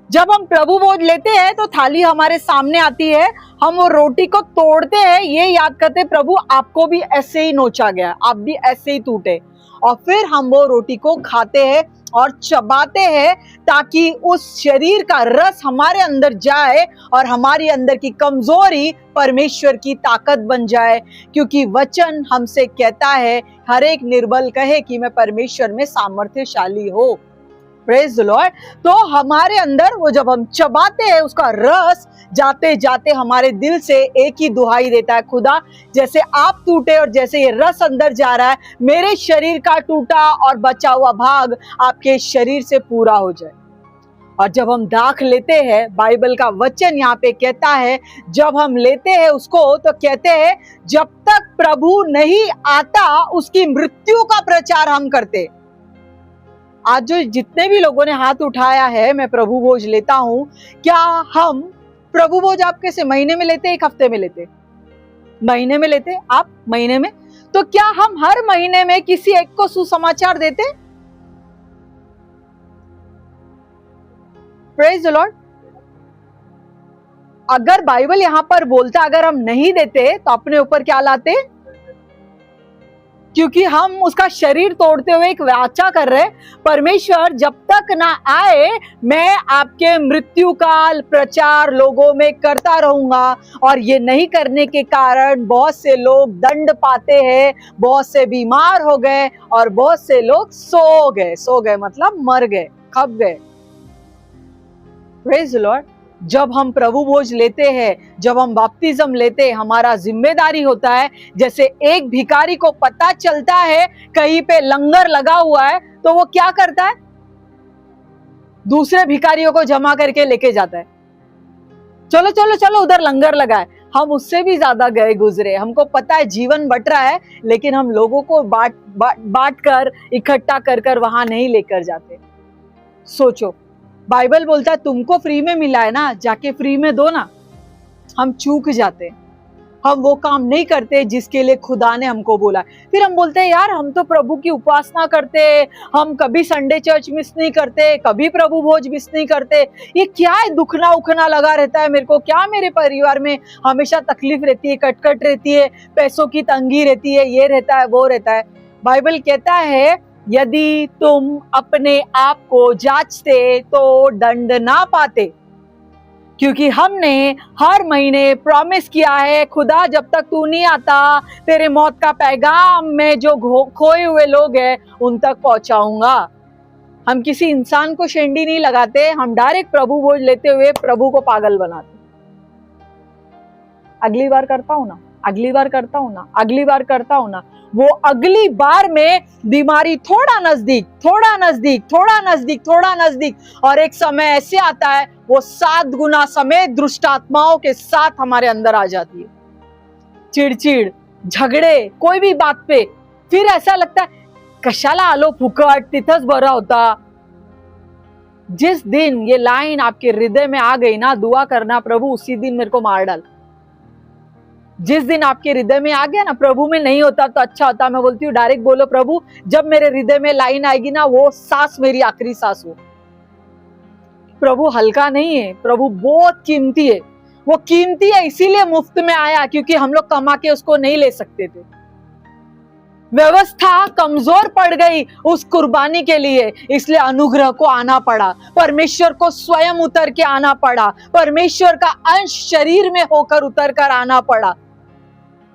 जब हम प्रभु भोज लेते हैं तो थाली हमारे सामने आती है, हम वो रोटी को तोड़ते हैं, ये याद करते प्रभु आपको भी ऐसे ही नोचा गया, आप भी ऐसे ही टूटे, और फिर हम वो रोटी को खाते हैं और चबाते हैं ताकि उस शरीर का रस हमारे अंदर जाए और हमारी अंदर की कमजोरी परमेश्वर की ताकत बन जाए। क्योंकि वचन हमसे कहता है, हर एक निर्बल कहे कि मैं परमेश्वर में सामर्थ्यशाली हो। Praise the Lord. तो हमारे अंदर वो जब हम चबाते हैं, उसका रस जाते जाते हमारे दिल से एक ही दुहाई देता है, खुदा जैसे आप टूटे और जैसे ये रस अंदर जा रहा है, मेरे शरीर का टूटा और बचा हुआ भाग आपके शरीर से पूरा हो जाए। और जब हम दाख लेते हैं, बाइबल का वचन यहाँ पे कहता है, जब हम लेते हैं उसको तो कहते हैं जब तक प्रभु नहीं आता उसकी मृत्यु का प्रचार हम करते। आज जो जितने भी लोगों ने हाथ उठाया है, मैं प्रभु भोज लेता हूं, क्या हम प्रभु भोज आप कैसे महीने में लेते, एक हफ्ते में लेते? महीने में लेते आप, महीने में। तो क्या हम हर महीने में किसी एक को सुसमाचार देते? Praise the Lord. अगर बाइबल यहां पर बोलता अगर हम नहीं देते तो अपने ऊपर क्या लाते? क्योंकि हम उसका शरीर तोड़ते हुए एक वाचा कर रहे, परमेश्वर जब तक ना आए मैं आपके मृत्यु काल प्रचार लोगों में करता रहूंगा। और ये नहीं करने के कारण बहुत से लोग दंड पाते हैं, बहुत से बीमार हो गए और बहुत से लोग सो गए मतलब मर गए, खप गए। Praise the Lord. जब हम प्रभु भोज लेते हैं, जब हम बपतिस्म लेते हैं, हमारा जिम्मेदारी होता है, जैसे एक भिखारी को पता चलता है कहीं पे लंगर लगा हुआ है तो वो क्या करता है, दूसरे भिखारियों को जमा करके लेके जाता है, चलो चलो चलो उधर लंगर लगा है। हम उससे भी ज्यादा गए गुजरे, हमको पता है जीवन बट रहा है, लेकिन हम लोगों को बांट कर इकट्ठा कर कर वहां नहीं लेकर जाते। सोचो, बाइबल बोलता है तुमको फ्री में मिला है ना, जाके फ्री में दो ना। हम चूक जाते, हम वो काम नहीं करते जिसके लिए खुदा ने हमको बोला। फिर हम बोलते हैं यार हम तो प्रभु की उपासना करते, हम कभी संडे चर्च मिस नहीं करते, कभी प्रभु भोज मिस नहीं करते, ये क्या है, दुखना उखना लगा रहता है मेरे को, क्या मेरे परिवार में हमेशा तकलीफ रहती है, कटकट रहती है, पैसों की तंगी रहती है, ये रहता है वो रहता है। बाइबल कहता है यदि तुम अपने आप को जांचते तो दंड ना पाते, क्योंकि हमने हर महीने प्रॉमिस किया है खुदा जब तक तू नहीं आता तेरे मौत का पैगाम में जो खोए हुए लोग हैं उन तक पहुंचाऊंगा। हम किसी इंसान को शेंडी नहीं लगाते, हम डायरेक्ट प्रभु भोज लेते हुए प्रभु को पागल बनाते। अगली बार करता हूं ना, अगली बार करता हूं ना, अगली बार करता हूं ना, वो अगली बार में बीमारी थोड़ा नजदीक, थोड़ा नजदीक, थोड़ा नजदीक, थोड़ा नजदीक, और एक समय ऐसे आता है वो 7 गुना समेत दुष्ट आत्माओं के साथ हमारे अंदर आ जाती है। चिड़चिड़, झगड़े, कोई भी बात पे, फिर ऐसा लगता है कशाला आलो फुकट, तिथंच बरा होता। जिस दिन ये लाइन आपके हृदय में आ गई ना, दुआ करना प्रभु उसी दिन मेरे को मार डाल। जिस दिन आपके हृदय में आ गया ना, प्रभु में नहीं होता तो अच्छा होता, मैं बोलती हूँ डायरेक्ट बोलो प्रभु जब मेरे हृदय में लाइन आएगी ना वो सांस मेरी आखिरी सांस हो। प्रभु हल्का नहीं है, प्रभु बहुत कीमती है। वो कीमती है इसीलिए मुफ्त में आया, क्योंकि हम लोग कमा के उसको नहीं ले सकते थे। व्यवस्था कमजोर पड़ गई उस कुर्बानी के लिए, इसलिए अनुग्रह को आना पड़ा, परमेश्वर को स्वयं उतर के आना पड़ा, परमेश्वर का अंश शरीर में होकर उतर कर आना पड़ा।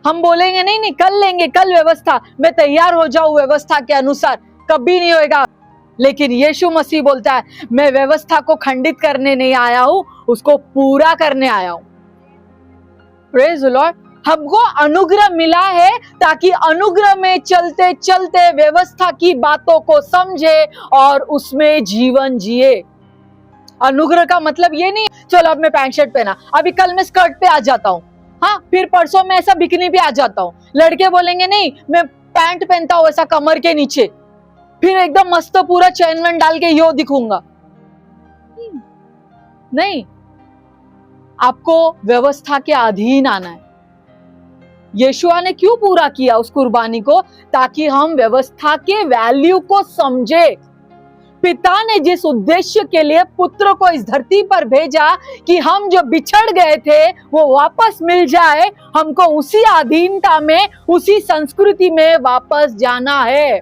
हम बोलेंगे नहीं नहीं कल लेंगे, कल व्यवस्था, मैं तैयार हो जाऊं व्यवस्था के अनुसार, कभी नहीं होएगा। लेकिन यीशु मसीह बोलता है मैं व्यवस्था को खंडित करने नहीं आया हूं, उसको पूरा करने आया हूं। Praise the Lord. हमको अनुग्रह मिला है ताकि अनुग्रह में चलते चलते व्यवस्था की बातों को समझे और उसमें जीवन जिए। अनुग्रह का मतलब ये नहीं चलो अब मैं पैंट शर्ट पहना, अभी कल मैं स्कर्ट पे आ जाता हूँ, हाँ फिर परसों मैं ऐसा बिकनी पे आ जाता हूँ। लड़के बोलेंगे नहीं मैं पैंट पहनता हूँ ऐसा कमर के नीचे, फिर एकदम मस्त पूरा चैन वैन डाल के यो दिखूंगा। नहीं, आपको व्यवस्था के अधीन आना है। यीशुआ ने क्यों पूरा किया उस कुर्बानी को? ताकि हम व्यवस्था के वैल्यू को समझे। पिता ने जिस उद्देश्य के लिए पुत्र को इस धरती पर भेजा कि हम जो बिछड़ गए थे वो वापस मिल जाए, हमको उसी अधीनता में, उसी संस्कृति में वापस जाना है।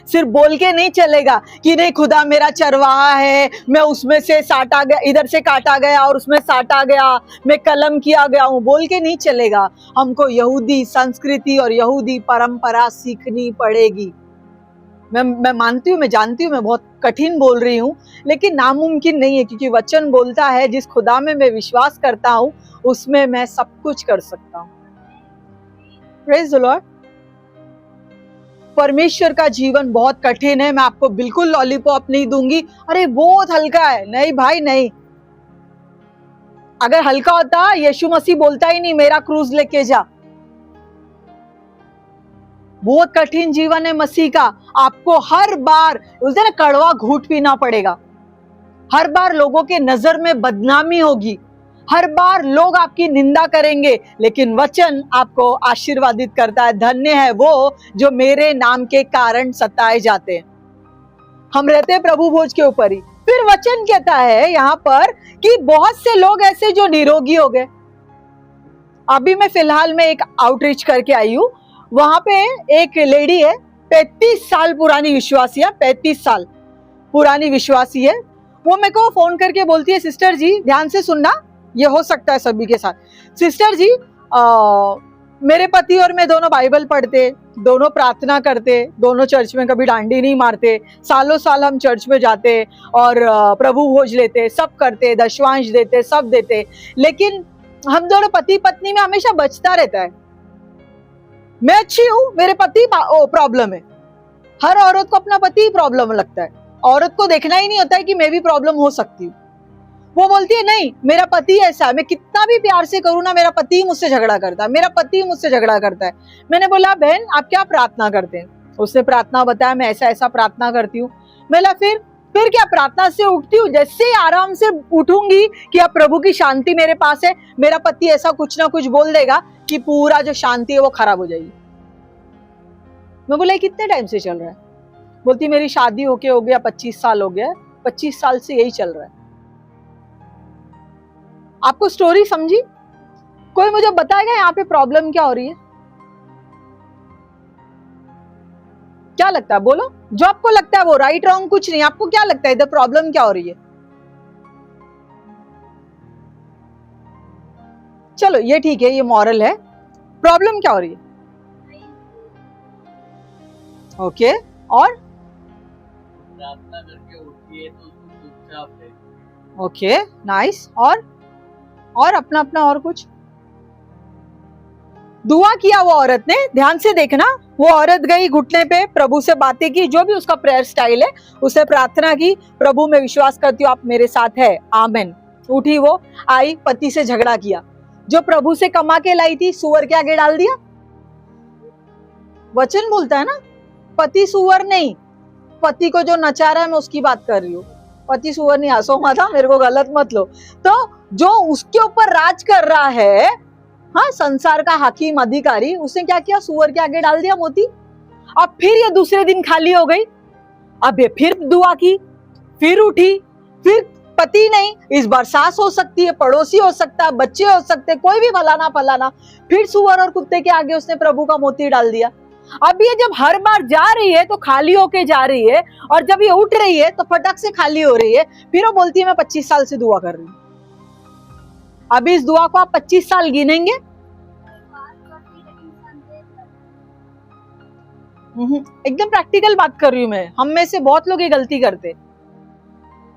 सिर्फ बोल के नहीं चलेगा कि नहीं खुदा मेरा चरवाहा है, मैं उसमें से साटा गया, इधर से काटा गया और उसमें साटा गया, मैं कलम किया गया हूं, बोल के नहीं चलेगा। हमको यहूदी संस्कृति और यहूदी परंपरा सीखनी पड़ेगी। मैं मानती हूँ, मैं जानती हूँ मैं बहुत कठिन बोल रही हूँ, लेकिन नामुमकिन नहीं है, क्योंकि वचन बोलता है जिस खुदा में मैं विश्वास करता हूँ उसमें मैं सब कुछ कर सकता हूँ। Praise the Lord. परमेश्वर का जीवन बहुत कठिन है, मैं आपको बिल्कुल लॉलीपॉप नहीं दूंगी, अरे बहुत हल्का है, नहीं भाई नहीं। अगर हल्का होता यीशु मसीह बोलता ही नहीं मेरा क्रूज लेके जा। बहुत कठिन जीवन है मसीह का। आपको हर बार बोलते ना कड़वा घूंट पीना पड़ेगा, हर बार लोगों के नजर में बदनामी होगी, हर बार लोग आपकी निंदा करेंगे, लेकिन वचन आपको आशीर्वादित करता है। धन्य है वो जो मेरे नाम के कारण सताए जाते हैं। हम रहते हैं प्रभु भोज के ऊपर ही। फिर वचन कहता है यहाँ पर कि बहुत से लोग ऐसे जो निरोगी हो गए। अभी मैं फिलहाल में एक आउटरीच करके आई हूँ, वहां पे एक लेडी है, 35 साल पुरानी विश्वासी है, 35 साल पुरानी विश्वासी है। वो मेरे को फोन करके बोलती है, सिस्टर जी ध्यान से सुनना, ये हो सकता है सभी के साथ। सिस्टर जी मेरे पति और मैं दोनों बाइबल पढ़ते, दोनों प्रार्थना करते, दोनों चर्च में कभी डांडी नहीं मारते, सालों साल हम चर्च में जाते और प्रभु भोज लेते, सब करते, दशवांश देते, सब देते, लेकिन हम दोनों पति पत्नी में हमेशा बचता रहता है। मैं अच्छी हूं, मेरे पति प्रॉब्लम है। हर औरत को अपना पति प्रॉब्लम लगता है, औरत को देखना ही नहीं होता है कि मैं भी प्रॉब्लम हो सकती हूँ। वो बोलती है नहीं, मेरा पति ऐसा है, मैं कितना भी प्यार से करूँ ना, मेरा पति ही मुझसे झगड़ा करता है, मेरा पति ही मुझसे झगड़ा करता है। मैंने बोला बहन आप क्या प्रार्थना करते हैं? उसने प्रार्थना बताया, मैं ऐसा ऐसा प्रार्थना करती हूँ। मैंने फिर क्या, प्रार्थना से उठती हूँ, जैसे ही आराम से उठूंगी कि अब प्रभु की शांति मेरे पास है, मेरा पति ऐसा कुछ ना कुछ बोल देगा कि पूरा जो शांति है वो खराब हो जाएगी। मैं बोला कितने टाइम से चल रहा है? बोलती मेरी शादी होके हो गया 25 साल हो गया, 25 साल से यही चल रहा है। आपको स्टोरी समझी? कोई मुझे बताएगा यहाँ पे प्रॉब्लम क्या हो रही है? क्या लगता है? बोलो, जो आपको लगता है वो राइट रॉन्ग कुछ नहीं, आपको क्या लगता है इधर प्रॉब्लम क्या हो रही है? चलो ये ठीक है, ये मॉरल है। प्रॉब्लम क्या हो रही है? ओके, और प्रार्थना करके उठती है तो उसको चुपचाप है। ओके नाइस, और अपना अपना और कुछ दुआ किया वो औरत ने, ध्यान से देखना। वो औरत गई घुटने पे, प्रभु से बातें की, जो भी उसका प्रेयर स्टाइल है, उसे प्रार्थना की, प्रभु मैं विश्वास करती हूँ आप मेरे साथ है, आमेन। उठी वो, आई, पति से झगड़ा किया, जो प्रभु से कमा के लाई थी सुअर के आगे डाल दिया। वचन बोलता है ना, पति सुअर नहीं, पति को जो नचा रहा है मैं उसकी बात कर रही हूँ, पति सुअर नहीं। हंसो मत, मेरे को गलत मत लो। तो जो उसके ऊपर राज कर रहा है, हाँ, संसार का हाकिम अधिकारी, उसने क्या किया? सुअर के आगे डाल दिया मोती। अब फिर ये दूसरे दिन खाली हो गई, अब ये फिर दुआ की, फिर उठी, फिर पति नहीं, इस बार सास हो सकती है, पड़ोसी हो सकता है, बच्चे हो सकते, कोई भी फलाना फलाना, फिर सुअर और कुत्ते के आगे उसने प्रभु का मोती डाल दिया। अब ये जब हर बार जा रही है तो खाली होके जा रही है, और जब ये उठ रही है तो फटक से खाली हो रही है। फिर वो बोलती है मैं 25 साल से दुआ कर रही हूँ। अभी इस दुआ को आप 25 साल गिनेंगे? एकदम प्रैक्टिकल बात कर रही हूं मैं। हम में से बहुत लोग ये गलती करते।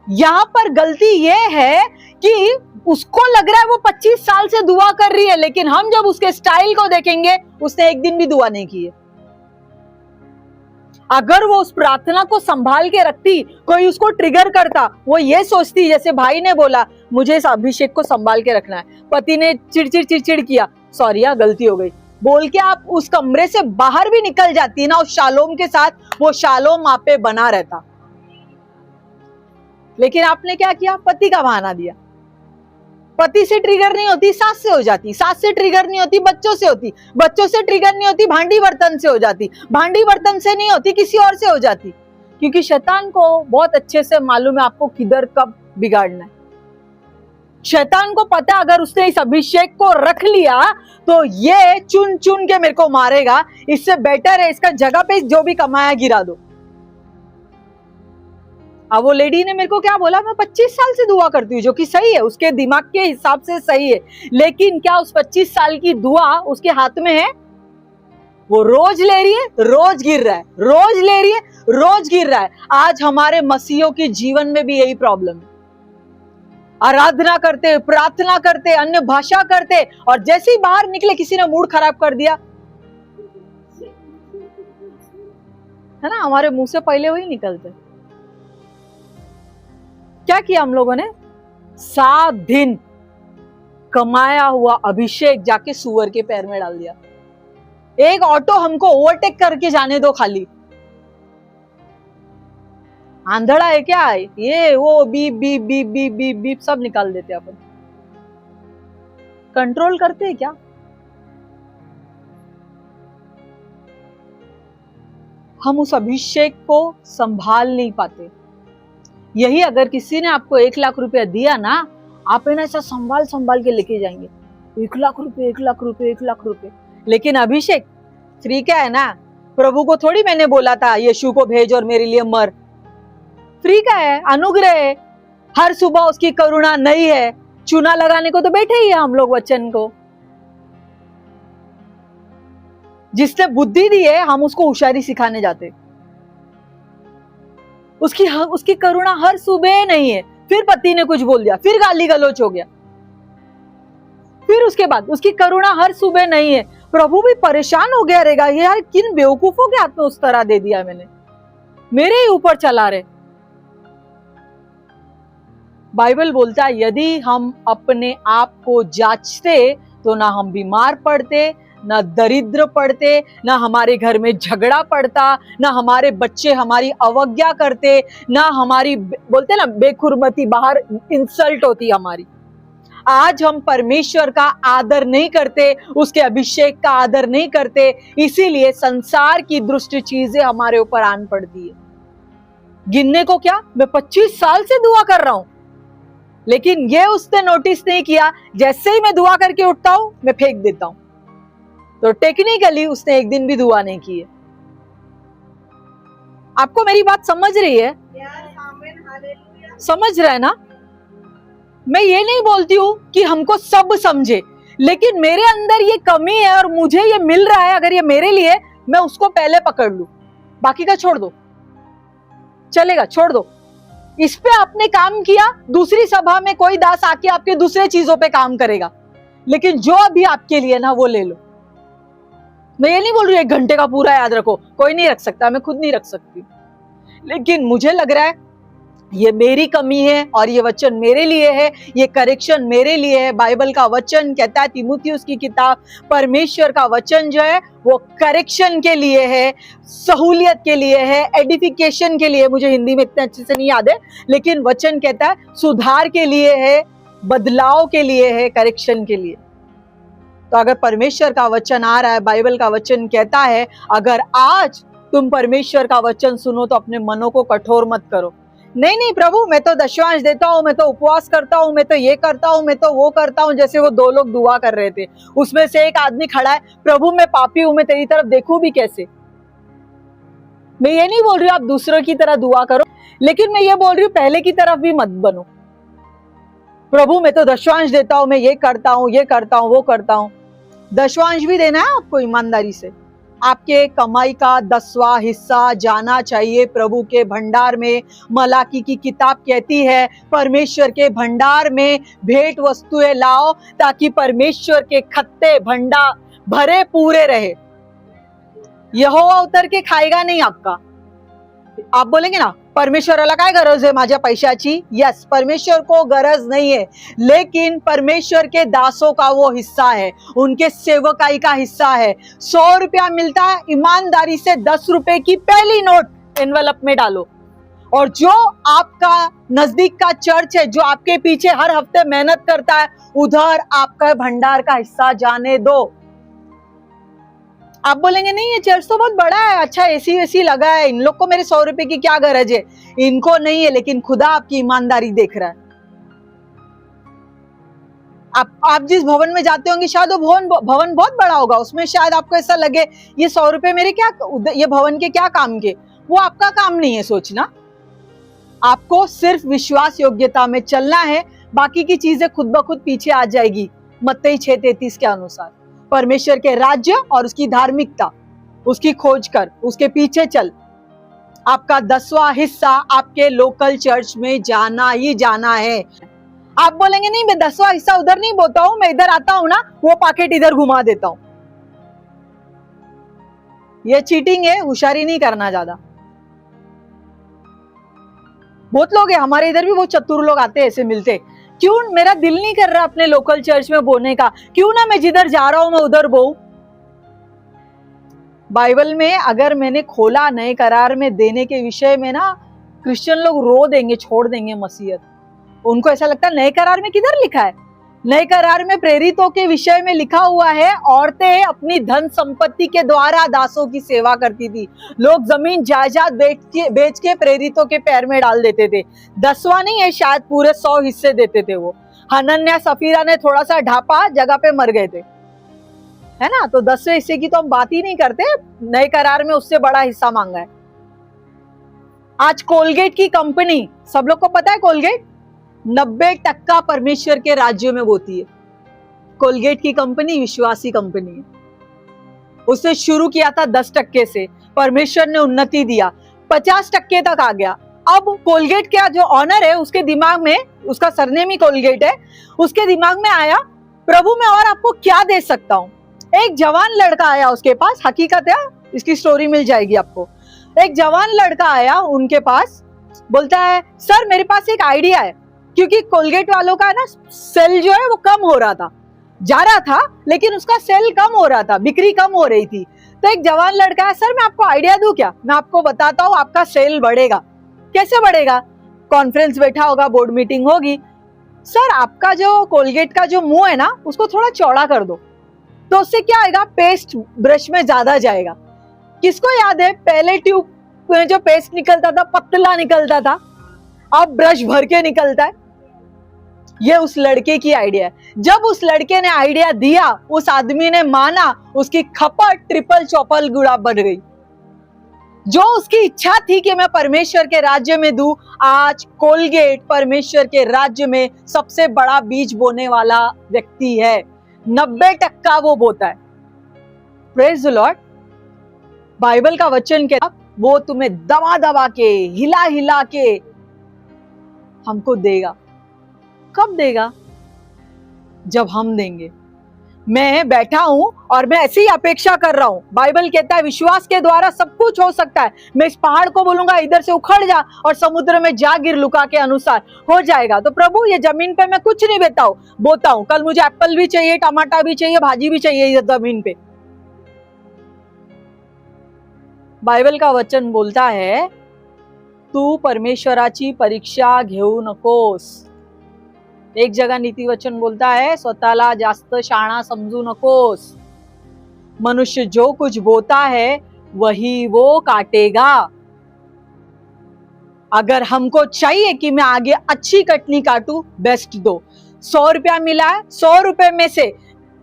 यहाँ पर गलती ये है कि उसको लग रहा है वो 25 साल से दुआ कर रही है, लेकिन हम जब उसके स्टाइल को देखेंगे, उसने एक दिन भी दुआ नहीं की है। अगर वो उस प्रार्थना को संभाल के रखती, कोई उसको ट्रिगर करता, वो ये सोचती, जैसे भाई ने बोला मुझे इस अभिषेक को संभाल के रखना है, पति ने चिड़चिड़ किया, सॉरी यार गलती हो गई बोल के आप उस कमरे से बाहर भी निकल जाती ना उस शालोम के साथ, वो शालोम आप पे बना रहता। लेकिन आपने क्या किया? पति का बहाना दिया। पति से ट्रिगर नहीं होती, सास से हो जाती, सास से ट्रिगर नहीं होती, बच्चों से होती, बच्चों से ट्रिगर नहीं होती, भांडी बर्तन से हो जाती, भांडी बर्तन से नहीं होती, किसी और से हो जाती। क्योंकि शैतान को बहुत अच्छे से मालूम है आपको किधर कब बिगाड़ना है। शैतान को पता, अगर उसने इस अभिषेक को रख लिया तो ये चुन चुन के मेरे को मारेगा, इससे बेटर है इसका जगह पे जो भी कमाया गिरा दो। अब वो लेडी ने मेरे को क्या बोला? मैं 25 साल से दुआ करती हूँ, जो कि सही है, उसके दिमाग के हिसाब से सही है, लेकिन क्या उस 25 साल की दुआ उसके हाथ में है? वो रोज ले रही है, रोज गिर रहा है, रोज ले रही है, रोज गिर रहा है। आज हमारे मसीहों के जीवन में भी यही प्रॉब्लम है। आराधना करते, प्रार्थना करते, अन्य भाषा करते, और जैसे ही बाहर निकले किसी ने मूड खराब कर दिया है ना, हमारे मुंह से पहले वही निकलते। क्या किया हम लोगों ने? 7 दिन कमाया हुआ अभिषेक जाके सुअर के पैर में डाल दिया। एक ऑटो हमको ओवरटेक करके जाने दो, खाली आंधड़ा है क्या? ये वो beep beep beep beep beep beep सब निकाल देते अपन। कंट्रोल करते हैं क्या? हम उस अभिषेक को संभाल नहीं पाते। यही अगर किसी ने आपको 1 लाख रुपया दिया ना, आप है ना ऐसा संभाल के लेके जाएंगे, 1 लाख रुपए, 1 लाख रुपए, 1 लाख रुपए। लेकिन अभिषेक फ्री का है ना, प्रभु को थोड़ी मैंने बोला था यीशु को भेज और मेरे लिए मर। फ्री का है, अनुग्रह है, हर सुबह उसकी करुणा नई है। चूना लगाने को तो बैठे ही है हम लोग वचन को। जिसने बुद्धि दी है हम उसको होशियारी सिखाने जाते। उसकी करुणा हर सुबह नहीं है। फिर पति ने कुछ बोल दिया, फिर गाली गलौज हो गया, फिर उसके बाद उसकी करुणा हर सुबह नहीं है। प्रभु भी परेशान हो गया रहेगा, यार किन बेवकूफों के हाथ में उस तरह दे दिया मैंने, मेरे ही ऊपर चला रहे। बाइबल बोलता है यदि हम अपने आप को जांचते तो ना हम बीमार पड़ते, ना दरिद्र पड़ते, ना हमारे घर में झगड़ा पड़ता, ना हमारे बच्चे हमारी अवज्ञा करते, ना हमारी बोलते ना बेखुरमती बाहर इंसल्ट होती हमारी। आज हम परमेश्वर का आदर नहीं करते, उसके अभिषेक का आदर नहीं करते, इसीलिए संसार की दुष्ट चीजें हमारे ऊपर आन पड़ती है। गिनने को क्या, मैं 25 साल से दुआ कर रहा हूं, लेकिन ये उसने नोटिस नहीं किया, जैसे ही मैं दुआ करके उठता हूं मैं फेंक देता हूं। तो टेक्निकली उसने एक दिन भी दुआ नहीं की है। आपको मेरी बात समझ रही है? समझ रहे हैं ना? मैं ये नहीं बोलती हूं कि हमको सब समझे, लेकिन मेरे अंदर ये कमी है और मुझे ये मिल रहा है, अगर ये मेरे लिए, मैं उसको पहले पकड़ लूं, बाकी का छोड़ दो, चलेगा, छोड़ दो। इस पे आपने काम किया, दूसरी सभा में कोई दास आके आपके दूसरे चीजों पे काम करेगा, लेकिन जो अभी आपके लिए ना वो ले लो। मैं ये नहीं बोल रही 1 घंटे का पूरा याद रखो, कोई नहीं रख सकता, मैं खुद नहीं रख सकती, लेकिन मुझे लग रहा है ये मेरी कमी है और ये वचन मेरे लिए है, ये करेक्शन मेरे लिए है। बाइबल का वचन कहता है, तीमुथियुस की किताब, परमेश्वर का वचन जो है वो करेक्शन के लिए है, सहूलियत के लिए है, एडिफिकेशन के लिए। मुझे हिंदी में इतने अच्छे से नहीं याद है, लेकिन वचन कहता है सुधार के लिए है, बदलाव के लिए है, करेक्शन के लिए। तो अगर परमेश्वर का वचन आ रहा है, बाइबल का वचन कहता है अगर आज तुम परमेश्वर का वचन सुनो तो अपने मनों को कठोर मत करो। नहीं प्रभु, मैं तो दशवांश देता हूँ, मैं तो उपवास करता हूँ, मैं तो ये करता हूँ, मैं तो वो करता हूँ। जैसे वो 2 लोग दुआ कर रहे थे, उसमें से एक आदमी खड़ा है, प्रभु मैं पापी हूं, मैं तेरी तरफ देखूं भी कैसे। मैं ये नहीं बोल रही हूँ आप दूसरों की तरह दुआ करो, लेकिन मैं ये बोल रही हूँ पहले की तरफ भी मत बनो। प्रभु मैं तो दशवांश देता हूँ, मैं ये करता हूँ, ये करता हूँ, वो करता हूँ। दशवांश भी देना है आपको ईमानदारी से। आपके कमाई का 10वां हिस्सा जाना चाहिए प्रभु के भंडार में। मलाकी की किताब कहती है परमेश्वर के भंडार में भेंट वस्तुएं लाओ ताकि परमेश्वर के खत्ते भंडार भरे पूरे रहे। यहोवा उतर के खाएगा नहीं आपका। आप बोलेंगे ना परमेश्वराला काय गरज आहे माझ्या पैशाची? यस, परमेश्वर को गरज नहीं है, लेकिन परमेश्वर के दासों का वो हिस्सा है, उनके सेवकाई का हिस्सा है। 100 रुपया मिलता है, ईमानदारी से 10 रुपए की पहली नोट एनवेलप में डालो। और जो आपका नजदीक का चर्च है, जो आपके पीछे हर हफ्ते मेहनत करता है, उधर आपका भंडार का हिस्सा जाने दो। आप बोलेंगे नहीं ये चर्च तो बहुत बड़ा है, अच्छा एसी वेसी लगा है, इन लोग को मेरे 100 रुपए की क्या गरज है? इनको नहीं है, लेकिन खुदा आपकी ईमानदारी देख रहा है। आप जिस भवन में जाते होंगे शायद वो भवन बहुत बड़ा होगा, उसमें शायद आपको ऐसा लगे ये 100 रुपए मेरे क्या, ये भवन के क्या काम के? वो आपका काम नहीं है सोचना। आपको सिर्फ विश्वास योग्यता में चलना है, बाकी की चीजें खुद ब खुद पीछे आ जाएगी। मत्ती 6:33 के अनुसार परमेश्वर के राज्य और उसकी धार्मिकता, उसकी खोज कर, उसके पीछे चल। आपका 10वां हिस्सा आपके लोकल चर्च में जाना ही जाना है। आप बोलेंगे नहीं मैं 10वां हिस्सा उधर नहीं बोता हूं, मैं इधर आता हूं ना, वो पैकेट इधर घुमा देता हूं। ये चीटिंग है, होशियारी नहीं करना ज्यादा। बहुत लोग हैं हमारे इधर भी, बहुत चतुर लोग आते हैं, ऐसे मिलते। क्यों मेरा दिल नहीं कर रहा अपने लोकल चर्च में बोने का? क्यों ना मैं जिधर जा रहा हूं मैं उधर बोऊं। बाइबल में अगर मैंने खोला नए करार में देने के विषय में ना, क्रिश्चियन लोग रो देंगे, छोड़ देंगे मसीहत। उनको ऐसा लगता है नए करार में किधर लिखा है? नए करार में प्रेरितों के विषय में लिखा हुआ है, औरतें अपनी धन संपत्ति के द्वारा दासों की सेवा करती थी। लोग जमीन जायदाद बेच के प्रेरितों के पैर में डाल देते थे। 10वां नहीं है, शायद पूरे 100 हिस्से देते थे वो। हनन्या सफीरा ने थोड़ा सा ढापा, जगह पे मर गए थे। है ना। तो 10वें हिस्से की तो हम बात ही नहीं करते, नए करार में उससे बड़ा हिस्सा मांगा है। आज कोलगेट की कंपनी, सब लोग को पता है कोलगेट 90% परमेश्वर के राज्य में होती है। कोलगेट की कंपनी विश्वासी कंपनी है। उसने शुरू किया था 10% से, परमेश्वर ने उन्नति दिया, 50% तक आ गया। अब कोलगेट का जो ऑनर है उसके दिमाग में, उसका सरनेम ही कोलगेट है, उसके दिमाग में आया प्रभु मैं और आपको क्या दे सकता हूं। एक जवान लड़का आया उसके पास, हकीकत है, इसकी स्टोरी मिल जाएगी आपको। एक जवान लड़का आया उनके पास, बोलता है सर मेरे पास एक आइडिया है, क्योंकि कोलगेट वालों का ना सेल जो है वो कम हो रहा था, जा रहा था लेकिन उसका सेल कम हो रहा था, बिक्री कम हो रही थी। तो एक जवान लड़का है, सर मैं आपको आइडिया दूं क्या, मैं आपको बताता हूँ आपका सेल बढ़ेगा। कैसे बढ़ेगा, कॉन्फ्रेंस बैठा होगा, बोर्ड मीटिंग होगी, सर आपका जो कोलगेट का जो मुंह है ना उसको थोड़ा चौड़ा कर दो, तो उससे क्या आएगा, पेस्ट ब्रश में ज्यादा जाएगा। किसको याद है पहले ट्यूब में जो पेस्ट निकलता था पतला निकलता था, अब ब्रश भर के निकलता है। ये उस लड़के की आइडिया है। जब उस लड़के ने आइडिया दिया, उस आदमी ने माना, उसकी खपत ट्रिपल चौपल गुणा बढ़ गई। जो उसकी इच्छा थी कि मैं परमेश्वर के राज्य में दूं, आज कोलगेट परमेश्वर के राज्य में सबसे बड़ा बीज बोने वाला व्यक्ति है। 90% वो बोता है। Praise the lord. बाइबल का वचन कहता वो तुम्हें दबा दबा के, हिला हिला के हमको देगा। कब देगा, जब हम देंगे। मैं बैठा हूं और मैं ऐसी ही अपेक्षा कर रहा हूं। बाइबल कहता है विश्वास के द्वारा सब कुछ हो सकता है। मैं इस पहाड़ को बोलूंगा इधर से उखड़ जा और समुद्र में जा गिर, लुका के अनुसार हो जाएगा। तो प्रभु ये जमीन पे मैं कुछ नहीं बोता हूं, कल मुझे एप्पल भी चाहिए, टमाटर भी चाहिए, भाजी भी चाहिए ये जमीन पे। बाइबल का वचन बोलता है तू परमेश्वराची परीक्षा घेऊ नकोस। एक जगह नीति वचन बोलता है स्वतःला जास्त शाणा समजू नकोस। मनुष्य जो कुछ बोता है वही वो काटेगा। अगर हमको चाहिए कि मैं आगे अच्छी कटनी काटूं, बेस्ट दो। 100 रुपया मिला है, 100 रुपए में से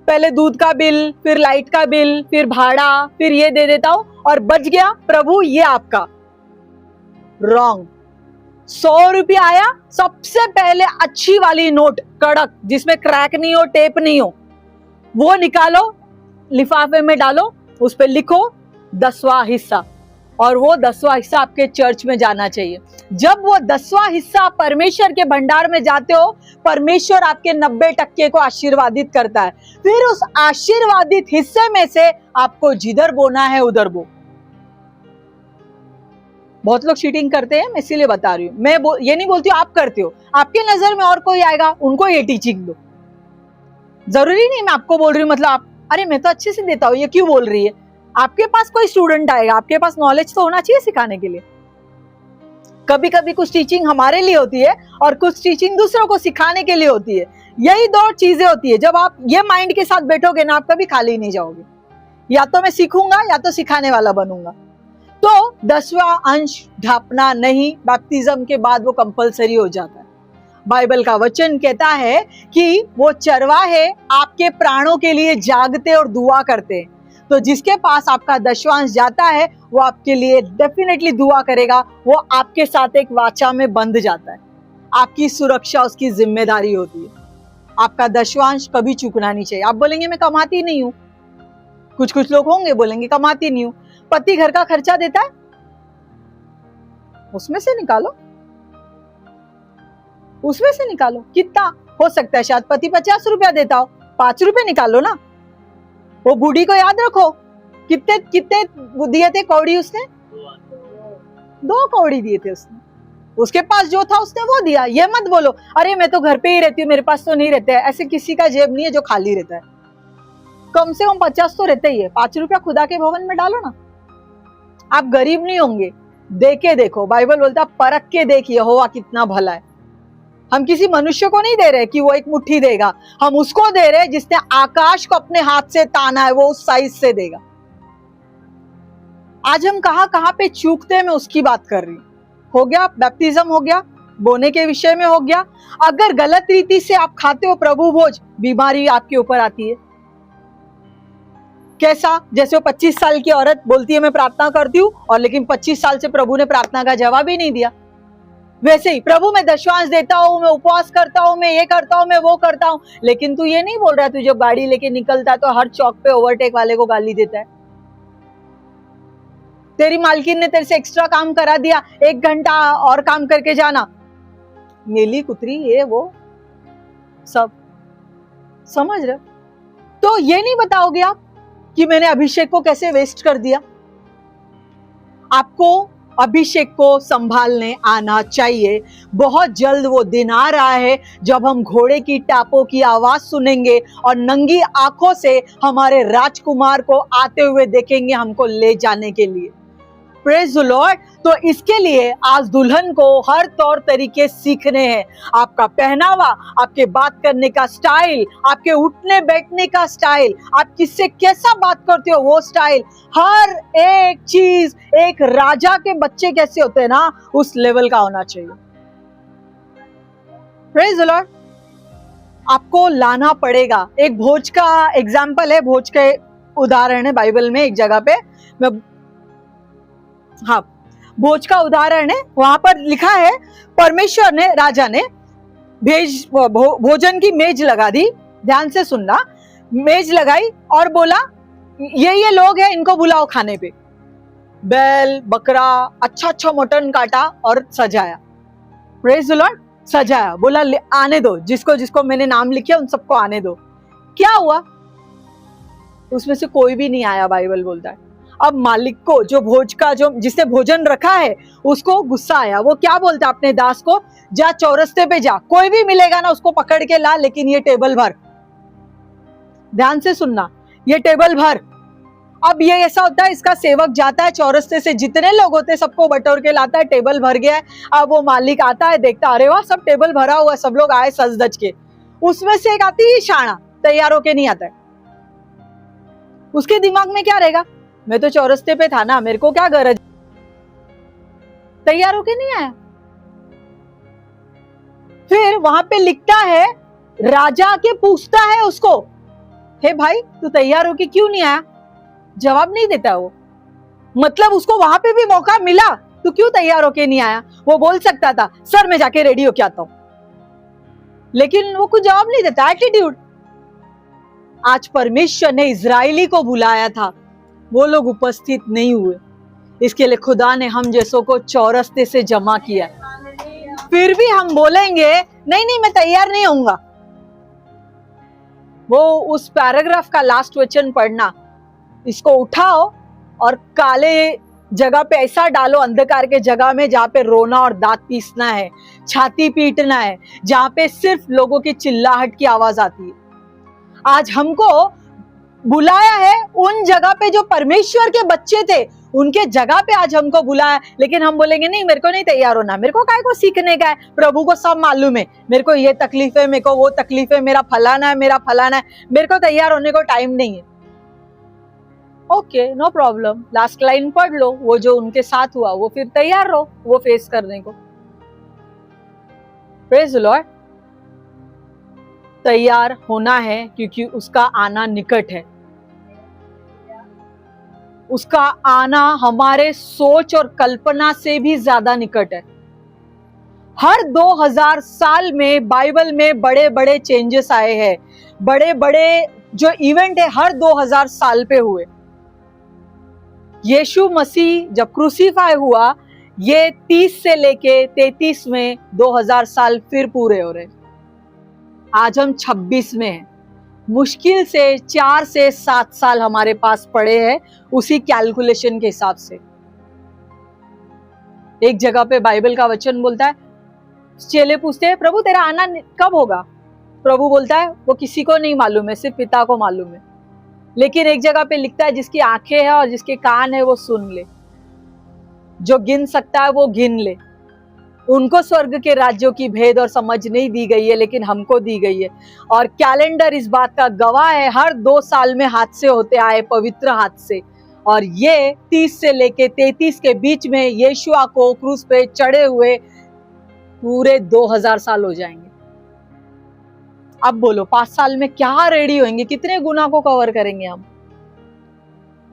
पहले दूध का बिल, फिर लाइट का बिल, फिर भाड़ा, फिर ये दे देता हूं और बच गया प्रभु ये आपका। रॉन्ग। 100 रुपया आया, सबसे पहले अच्छी वाली नोट, कड़क, जिसमें क्रैक नहीं हो, टेप नहीं हो, वो निकालो, लिफाफे में डालो, उस पे लिखो 10वां हिस्सा, और वो 10वां हिस्सा आपके चर्च में जाना चाहिए। जब वो 10वां हिस्सा परमेश्वर के भंडार में जाते हो, परमेश्वर आपके 90% को आशीर्वादित करता है। फिर उस आशीर्वादित हिस्से में से आपको जिधर बोना है उधर बो। बहुत लोग चीटिंग करते हैं, मैं इसीलिए बता रही हूँ। मैं ये नहीं बोलती हूँ आप करते हो, आपके नजर में और कोई आएगा उनको ये टीचिंग दो। जरूरी नहीं मैं आपको बोल रही हूँ, मतलब आप अरे मैं तो अच्छे से देता हूँ, ये क्यों बोल रही है। आपके पास कोई स्टूडेंट आएगा, आपके पास नॉलेज तो होना चाहिए सिखाने के लिए। कभी कभी कुछ टीचिंग हमारे लिए होती है और कुछ टीचिंग दूसरों को सिखाने के लिए होती है। यही 2 चीजें होती है। जब आप ये माइंड के साथ बैठोगे ना, आप कभी खाली नहीं जाओगे। या तो मैं सीखूंगा या तो सिखाने वाला बनूंगा। तो 10वां अंश ढापना नहीं, बैप्टिज्म के बाद वो कंपलसरी हो जाता है। बाइबल का वचन कहता है कि वो चरवाहे आपके प्राणों के लिए जागते और दुआ करते हैं। तो जिसके पास आपका 10वां अंश जाता है वो आपके लिए डेफिनेटली दुआ करेगा। वो आपके साथ एक वाचा में बंध जाता है। आपकी सुरक्षा उसकी जिम्मेदारी होती है। आपका 10वां अंश कभी चूकना नहीं चाहिए। आप बोलेंगे मैं कमाती नहीं हूँ, कुछ लोग होंगे बोलेंगे कमाती नहीं हूँ। पति घर का खर्चा देता है, उसमें से निकालो, उसमें से निकालो। कितना हो सकता है, शायद पति 50 रुपया देता हो, 5 रुपए निकालो ना। वो बूढ़ी को याद रखो कितने दिए थे कौड़ी उसने, 2 कौड़ी दिए थे उसने। उसके पास जो था उसने वो दिया। ये मत बोलो अरे मैं तो घर पे ही रहती हूँ, मेरे पास तो नहीं रहते है। ऐसे किसी का जेब नहीं है जो खाली रहता है। कम से कम 50 तो रहते ही है। 5 रुपया खुदा के भवन में डालो ना। आप गरीब नहीं होंगे, देके देखो। बाइबल बोलता परख के देखिए यहोवा कितना भला है। हम किसी मनुष्य को नहीं दे रहे कि वो एक मुट्ठी देगा, हम उसको दे रहे जिसने आकाश को अपने हाथ से ताना है, वो उस साइज से देगा। आज हम कहां पे चूकते हैं, मैं उसकी बात कर रही हूं। हो गया बैप्टिज्म, हो गया बोने के विषय में, हो गया। अगर गलत रीति से आप खाते हो प्रभु भोज, बीमारी आपके ऊपर आती है। कैसा? जैसे वो 25 साल की औरत बोलती है मैं प्रार्थना करती हूँ, और लेकिन 25 साल से प्रभु ने प्रार्थना का जवाब ही नहीं दिया। वैसे ही प्रभु मैं दशमांश देता हूँ, मैं उपवास करता हूँ, मैं ये करता हूँ, मैं वो करता हूँ, लेकिन तू ये नहीं बोल रहा, तू जब गाड़ी लेके निकलता है तो हर चौक पे ओवरटेक वाले को गाली देता है। तेरी मालकिन ने तेरे से एक्स्ट्रा काम करा दिया, 1 घंटा और काम करके जाना, मेली कुतरी ये वो सब समझ रहे? तो ये नहीं बताओगे आप कि मैंने अभिषेक को कैसे वेस्ट कर दिया। आपको अभिषेक को संभालने आना चाहिए। बहुत जल्द वो दिन आ रहा है जब हम घोड़े की टापों की आवाज सुनेंगे और नंगी आंखों से हमारे राजकुमार को आते हुए देखेंगे हमको ले जाने के लिए। Praise the Lord. तो इसके लिए आज दुल्हन को हर तौर तरीके सीखने हैं। आपका पहनावा, आपके बात करने का स्टाइल, आपके उठने बैठने का स्टाइल, आप किससे कैसा बात करते हो वो स्टाइल, हर एक चीज एक राजा के बच्चे कैसे होते हैं ना, उस लेवल का होना चाहिए। Praise the Lord. आपको लाना पड़ेगा। एक भोज का एग्जाम्पल है, भोज के उदाहरण है बाइबल में एक जगह पे, हाँ भोज का उदाहरण है, वहां पर लिखा है परमेश्वर ने, राजा ने भोजन की मेज लगा दी। ध्यान से सुनना, मेज लगाई और बोला ये लोग हैं, इनको बुलाओ खाने पे। बैल बकरा अच्छा मटन काटा और सजाया। Praise the Lord. सजाया, बोला आने दो, जिसको जिसको मैंने नाम लिखे उन सबको आने दो। क्या हुआ? उसमें से कोई भी नहीं आया, बाइबल बोलता है। अब मालिक को, जो भोज का, जो जिसने भोजन रखा है, उसको गुस्सा आया। वो क्या बोलता है अपने दास को, जा चौरस्ते पे जा, कोई भी मिलेगा ना उसको पकड़ के ला, लेकिन ये टेबल भर। ध्यान से सुनना, ये टेबल भर। अब ये ऐसा होता है, इसका सेवक जाता है चौरस्ते से, जितने लोग होते हैं सबको बटोर के लाता है, टेबल भर गया है। अब वो मालिक आता है, देखता अरे वाह सब टेबल भरा हुआ है, सब लोग आए सज धज के। उसमें से एक आती है शाना, तैयार होके नहीं आता है। उसके दिमाग में क्या रहेगा, मैं तो चौरस्ते पे था ना, मेरे को क्या गरज, तैयार होके नहीं आया। फिर वहां पे लिखता है, राजा के पूछता है उसको, हे भाई तू तैयार होके क्यों नहीं आया? जवाब नहीं देता वो। मतलब उसको वहां पे भी मौका मिला, तू क्यों तैयार होके नहीं आया? वो बोल सकता था सर मैं जाके रेडी होके आता हूं, लेकिन वो कुछ जवाब नहीं देता। एटीट्यूड। आज परमेश्वर ने इजरायली को बुलाया था, वो लोग उपस्थित नहीं हुए, इसके लिए खुदा ने हम जैसों को चौरस्ते से जमा किया। फिर भी हम बोलेंगे नहीं नहीं मैं तैयार नहीं होऊंगा। वो उस पैराग्राफ का लास्ट वचन पढ़ना, इसको उठाओ और काले जगह पे ऐसा डालो, अंधकार के जगह में, जहां पे रोना और दांत पीसना है, छाती पीटना है, जहां पे सिर्फ लोगों की चिल्लाहट की आवाज आती है। आज हमको बुलाया है उन जगह पे जो परमेश्वर के बच्चे थे, उनके जगह पे आज हमको बुलाया, लेकिन हम बोलेंगे नहीं मेरे को नहीं तैयार होना, मेरे को काय को सीखने का है, प्रभु को सब मालूम है, मेरे को ये तकलीफ है, मेरे को वो तकलीफ है, मेरा फलाना है, मेरा फलाना है, मेरे को तैयार होने को टाइम नहीं है। Okay no problem, last line पढ़ लो, वो जो उनके साथ हुआ वो फिर तैयार रहो वो फेस करने को। Praise the Lord. तैयार होना है क्योंकि उसका आना निकट है। उसका आना हमारे सोच और कल्पना से भी ज्यादा निकट है। हर 2000 साल में बाइबल में बड़े बड़े चेंजेस आए हैं, बड़े बड़े जो इवेंट है हर 2000 साल पे हुए। यीशु मसीह जब क्रूसीफाई हुआ, ये 30 से लेके 33 में 2000 साल फिर पूरे हो रहे। आज हम 26 में हैं। मुश्किल से 4 से 7 साल हमारे पास पड़े हैं उसी कैलकुलेशन के हिसाब से। एक जगह पे बाइबल का वचन बोलता है, चेले पूछते हैं प्रभु तेरा आना कब होगा? प्रभु बोलता है वो किसी को नहीं मालूम है, सिर्फ पिता को मालूम है। लेकिन एक जगह पे लिखता है जिसकी आंखें हैं और जिसके कान है वो सुन ले, जो गिन सकता है वो गिन ले। उनको स्वर्ग के राज्यों की भेद और समझ नहीं दी गई है, लेकिन हमको दी गई है। और कैलेंडर इस बात का गवाह है, हर 2 साल में हादसे होते आए, पवित्र हादसे। और ये 30 से लेके 33 के बीच में यीशुआ को क्रूस पे चढ़े हुए पूरे 2000 साल हो जाएंगे। अब बोलो 5 साल में क्या रेडी होंगे, कितने गुना को कवर करेंगे हम?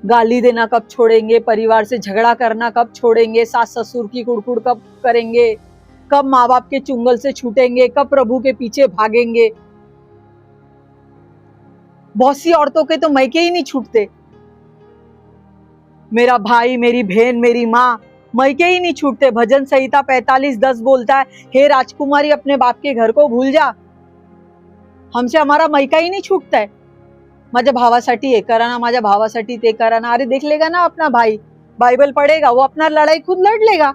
गाली देना कब छोड़ेंगे, परिवार से झगड़ा करना कब छोड़ेंगे, सास ससुर की कुड़कुड़ कब करेंगे, कब माँ बाप के चुंगल से छूटेंगे, कब प्रभु के पीछे भागेंगे। बहुत सी औरतों के तो मैके ही नहीं छूटते। मेरा भाई, मेरी बहन, मेरी माँ, मैके ही नहीं छूटते। भजन संहिता 45:10 बोलता है, हे राजकुमारी अपने बाप के घर को भूल जा। हमसे हमारा मैका ही नहीं छूटता है। माझ्या भावासाठी हे करा ना, माझ्या भावासाठी ते करा ना। अरे देख लेगा ना अपना भाई, बाइबल पढ़ेगा, वो अपना लड़ाई खुद लड़ लेगा।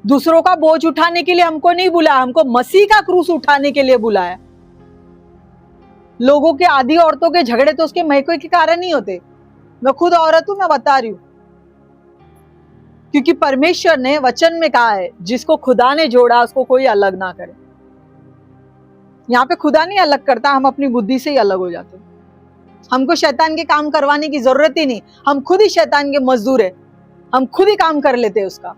दूसरों का बोझ उठाने के लिए हमको नहीं बुलाया, हमको मसीह का क्रूस उठाने के लिए बुलाया। लोगों के आधी औरतों के झगड़े तो उसके मैके के कारण ही होते। मैं खुद औरत हूं, मैं बता रही हूं, क्योंकि परमेश्वर ने वचन में कहा है, जिसको खुदा ने जोड़ा उसको कोई अलग ना करे। यहाँ पे खुदा नहीं अलग करता, हम अपनी बुद्धि से ही अलग हो जाते हैं। हमको शैतान के काम करवाने की जरूरत ही नहीं, हम खुद ही शैतान के मजदूर है, हम खुद ही काम कर लेते हैं उसका।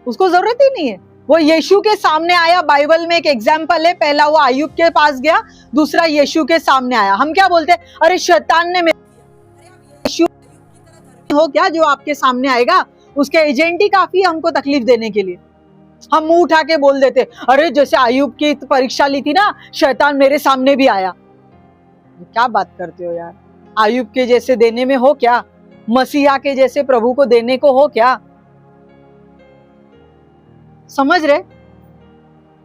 उसको जरूरत ही नहीं है। वो यीशु के सामने आया, बाइबल में एक एग्जाम्पल है। पहला वो अय्यूब के पास गया, दूसरा यीशु के सामने आया। हम क्या बोलते हैं, अरे शैतान ने यीशु हो क्या जो आपके सामने आएगा, उसके एजेंट ही काफी है हमको तकलीफ देने के लिए। हम मुंह उठा के बोल देते, अरे जैसे अय्यूब की परीक्षा ली थी ना, शैतान मेरे सामने भी आया। क्या बात करते हो यार, अय्यूब के जैसे देने में हो क्या, मसीहा के जैसे प्रभु को देने को हो क्या? समझ रहे?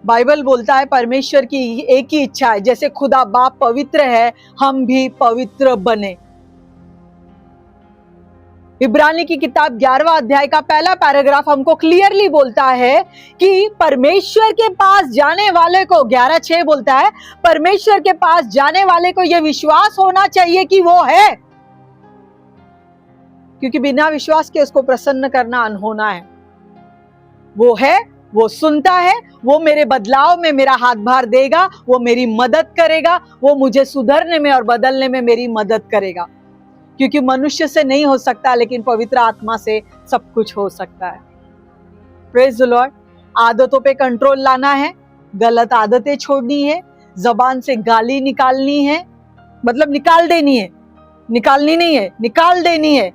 बाइबल बोलता है परमेश्वर की एक ही इच्छा है, जैसे खुदा बाप पवित्र है हम भी पवित्र बने। इब्रानी की किताब 11वां अध्याय का पहला पैराग्राफ हमको क्लियरली बोलता है कि परमेश्वर के पास जाने वाले को, 11:6 बोलता है, परमेश्वर के पास जाने वाले को यह विश्वास होना चाहिए कि वो है, क्योंकि बिना विश्वास के उसको प्रसन्न करना अनहोना है। वो है, वो सुनता है, वो मेरे बदलाव में मेरा हाथ भार देगा, वो मेरी मदद करेगा, वो मुझे सुधरने में और बदलने में मेरी मदद करेगा, क्योंकि मनुष्य से नहीं हो सकता, लेकिन पवित्र आत्मा से सब कुछ हो सकता है। Praise the Lord. आदतों पे कंट्रोल लाना है, गलत आदतें छोड़नी है, जबान से गाली निकालनी है, मतलब निकाल देनी है, निकालनी नहीं है, निकाल देनी है।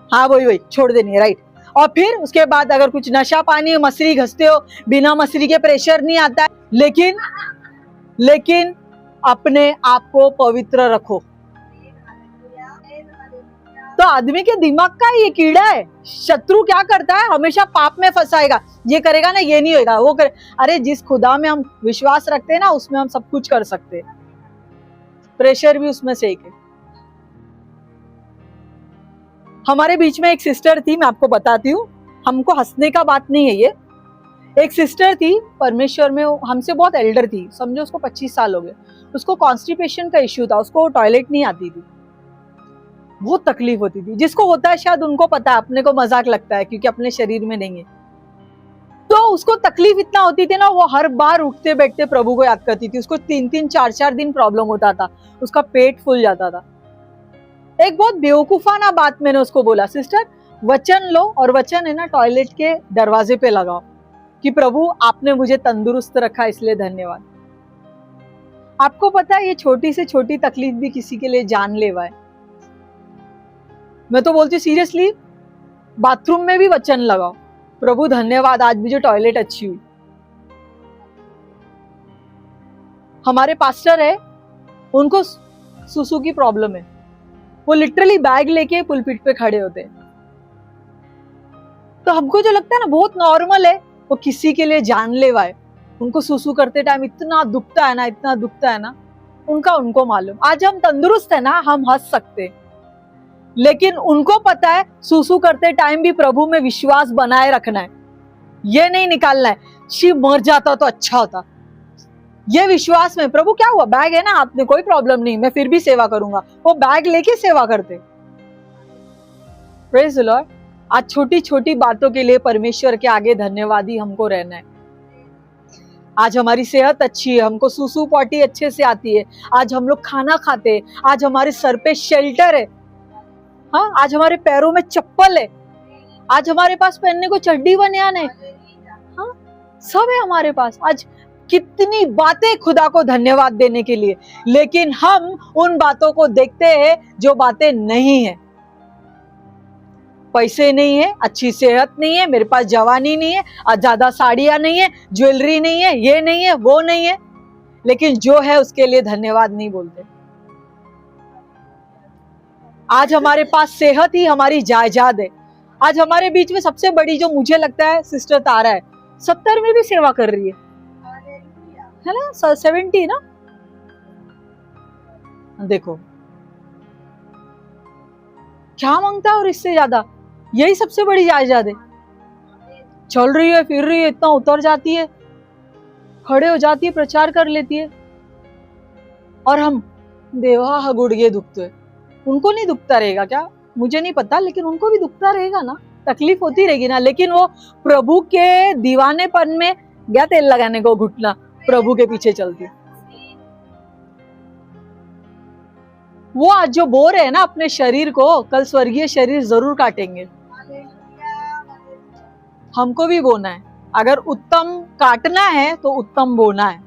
हाँ वही छोड़ देनी है, राइट। और फिर उसके बाद अगर कुछ नशा पानी, मसरी घसते हो, बिना मसरी के प्रेशर नहीं आता है, लेकिन अपने आप को पवित्र रखो। तो आदमी के दिमाग का ये कीड़ा है। शत्रु क्या करता है, हमेशा पाप में फंसाएगा, ये करेगा ना, ये नहीं होगा, वो करे। अरे जिस खुदा में हम विश्वास रखते हैं ना, उसमें हम सब कुछ कर सकते हैं। प्रेशर भी उसमें से एक है। हमारे बीच में एक सिस्टर थी, मैं आपको बताती हूँ, हमको हंसने का बात नहीं है ये। एक सिस्टर थी परमेश्वर में, हमसे बहुत एल्डर थी, समझो उसको 25 साल हो गए। उसको कॉन्स्टिपेशन का इश्यू था, उसको टॉयलेट नहीं आती थी, बहुत तकलीफ होती थी। जिसको होता है शायद उनको पता है, अपने को मजाक लगता है क्योंकि अपने शरीर में नहीं है। तो उसको तकलीफ इतना होती थी ना, वो हर बार उठते बैठते प्रभु को याद करती थी। उसको 3-3, 4-4 दिन प्रॉब्लम होता था, उसका पेट फूल जाता था। एक बहुत बेवकूफाना बात मैंने उसको बोला, सिस्टर वचन लो, और वचन है ना टॉयलेट के दरवाजे पे लगाओ कि प्रभु आपने मुझे तंदुरुस्त रखा, इसलिए धन्यवाद। आपको पता है ये छोटी से छोटी तकलीफ भी किसी के लिए जानलेवा है। मैं तो बोलती हूँ सीरियसली, बाथरूम में भी वचन लगाओ, प्रभु धन्यवाद आज मुझे टॉयलेट अच्छी हुई। हमारे पास्टर है, उनको सुसु की प्रॉब्लम है, वो लिटरली बैग लेके पुलपिट पे खड़े होते हैं। तो हमको जो लगता है ना बहुत नॉर्मल है, वो किसी के लिए जानलेवा है। उनको सुसु करते टाइम इतना दुखता है ना, इतना दुखता है ना, उनको मालूम। आज हम तंदुरुस्त है ना, हम हंस सकते हैं, लेकिन उनको पता है सुसु करते टाइम भी प्रभु में विश्वास बनाए रखना है, ये नहीं निकालना है शिव मर जाता तो अच्छा होता। ये विश्वास में, प्रभु क्या हुआ, बैग है ना हाथ में, कोई प्रॉब्लम नहीं, मैं फिर भी सेवा करूंगा। वो बैग लेके सेवा करते। Praise the Lord. आज छोटी छोटी बातों के लिए परमेश्वर के आगे धन्यवादी हमको रहना है। आज हमारी सेहत अच्छी है, हमको सुसु पॉटी अच्छे से आती है, आज हम लोग खाना खाते हैं, आज हमारे सर पे शेल्टर है, हाँ, आज हमारे पैरों में चप्पल है, आज हमारे पास पहनने को चड्डी बनियान है, हाँ, सब है हमारे पास। आज कितनी बातें खुदा को धन्यवाद देने के लिए, लेकिन हम उन बातों को देखते हैं जो बातें नहीं है। पैसे नहीं है, अच्छी सेहत नहीं है, मेरे पास जवानी नहीं है, ज्यादा साड़ियां नहीं है, ज्वेलरी नहीं है, ये नहीं है, वो नहीं है, लेकिन जो है उसके लिए धन्यवाद नहीं बोलते। आज हमारे पास सेहत ही हमारी जायदाद है। आज हमारे बीच में सबसे बड़ी जो मुझे लगता है सिस्टर तारा है, 70 में भी सेवा कर रही है ना, 70 ना। देखो क्या मांगता है, और इससे ज्यादा यही सबसे बड़ी जायदाद है। चल रही है, फिर रही है, इतना उतर जाती है, खड़े हो जाती है, प्रचार कर लेती है, और हम देवा गुड़गे दुखते हैं। उनको नहीं दुखता रहेगा क्या, मुझे नहीं पता, लेकिन उनको भी दुखता रहेगा ना, तकलीफ होती रहेगी ना, लेकिन वो प्रभु के दीवानेपन में गया तेल लगाने को घुटना, प्रभु के पीछे चलती। वो आज जो बो रहे हैं ना अपने शरीर को, कल स्वर्गीय शरीर जरूर काटेंगे। हमको भी बोना है, अगर उत्तम काटना है तो उत्तम बोना है।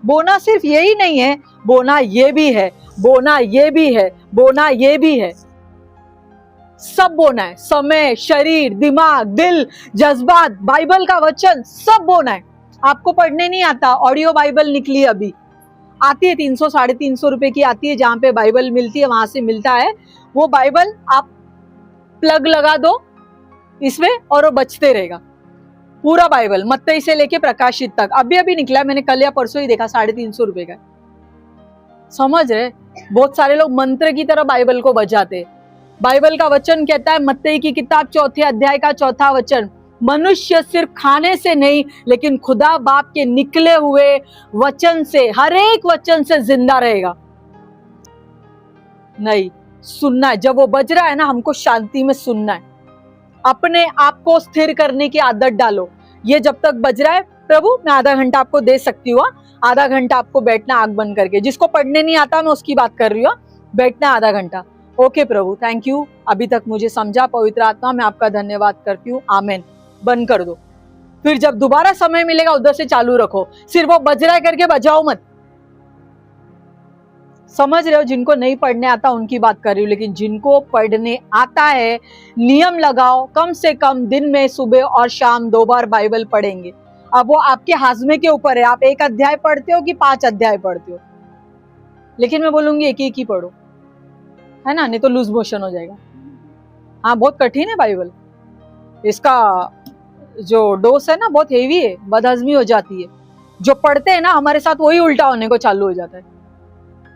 बोना सिर्फ यही नहीं है, बोना ये भी है, बोना ये भी है, बोना ये भी है, सब बोना है। समय, शरीर, दिमाग, दिल, जज्बात, बाइबल का वचन सब बोना है। आपको पढ़ने नहीं आता, ऑडियो बाइबल निकली अभी, आती है 300 350 रुपए की आती है, जहां पे बाइबल मिलती है वहां से मिलता है। वो बाइबल आप प्लग लगा दो इसमें और वो बचते रहेगा, पूरा बाइबल मत्ती से लेके प्रकाशित तक। अभी अभी निकला, मैंने कल या परसों ही देखा, 350 रुपए का। समझ रहे, बहुत सारे लोग मंत्र की तरह बाइबल को बजाते। बाइबल का वचन कहता है, मत्ती की किताब 4 अध्याय का 4 वचन, मनुष्य सिर्फ खाने से नहीं लेकिन खुदा बाप के निकले हुए वचन से, हर एक वचन से जिंदा रहेगा। नहीं, सुनना है। जब वो बज रहा है ना, हमको शांति में सुनना है। अपने आप को स्थिर करने की आदत डालो। ये जब तक बज रहा है, प्रभु मैं आधा घंटा आपको दे सकती हूँ, आधा घंटा आपको बैठना आंख बंद करके। जिसको पढ़ने नहीं आता मैं उसकी बात कर रही हूँ, बैठना आधा घंटा। ओके प्रभु, थैंक यू, अभी तक मुझे समझा, पवित्र आत्मा मैं आपका धन्यवाद करती हूँ, आमेन। बंद कर दो। फिर जब दोबारा समय मिलेगा उधर से चालू रखो, सिर्फ वो बज रहा है करके बजाओ मत। समझ रहे हो, जिनको नहीं पढ़ने आता उनकी बात कर रही हूँ, लेकिन जिनको पढ़ने आता है नियम लगाओ, कम से कम दिन में सुबह और शाम 2 बार बाइबल पढ़ेंगे। अब वो आपके हाजमे के ऊपर है, आप 1 अध्याय पढ़ते हो कि 5 अध्याय पढ़ते हो, लेकिन मैं बोलूंगी एक ही पढ़ो, है ना, नहीं तो लूज मोशन हो जाएगा। हाँ, बहुत कठिन है बाइबल, इसका जो डोज है ना बहुत हेवी है, बदहजमी हो जाती है। जो पढ़ते हैं ना हमारे साथ वही उल्टा होने को चालू हो जाता है।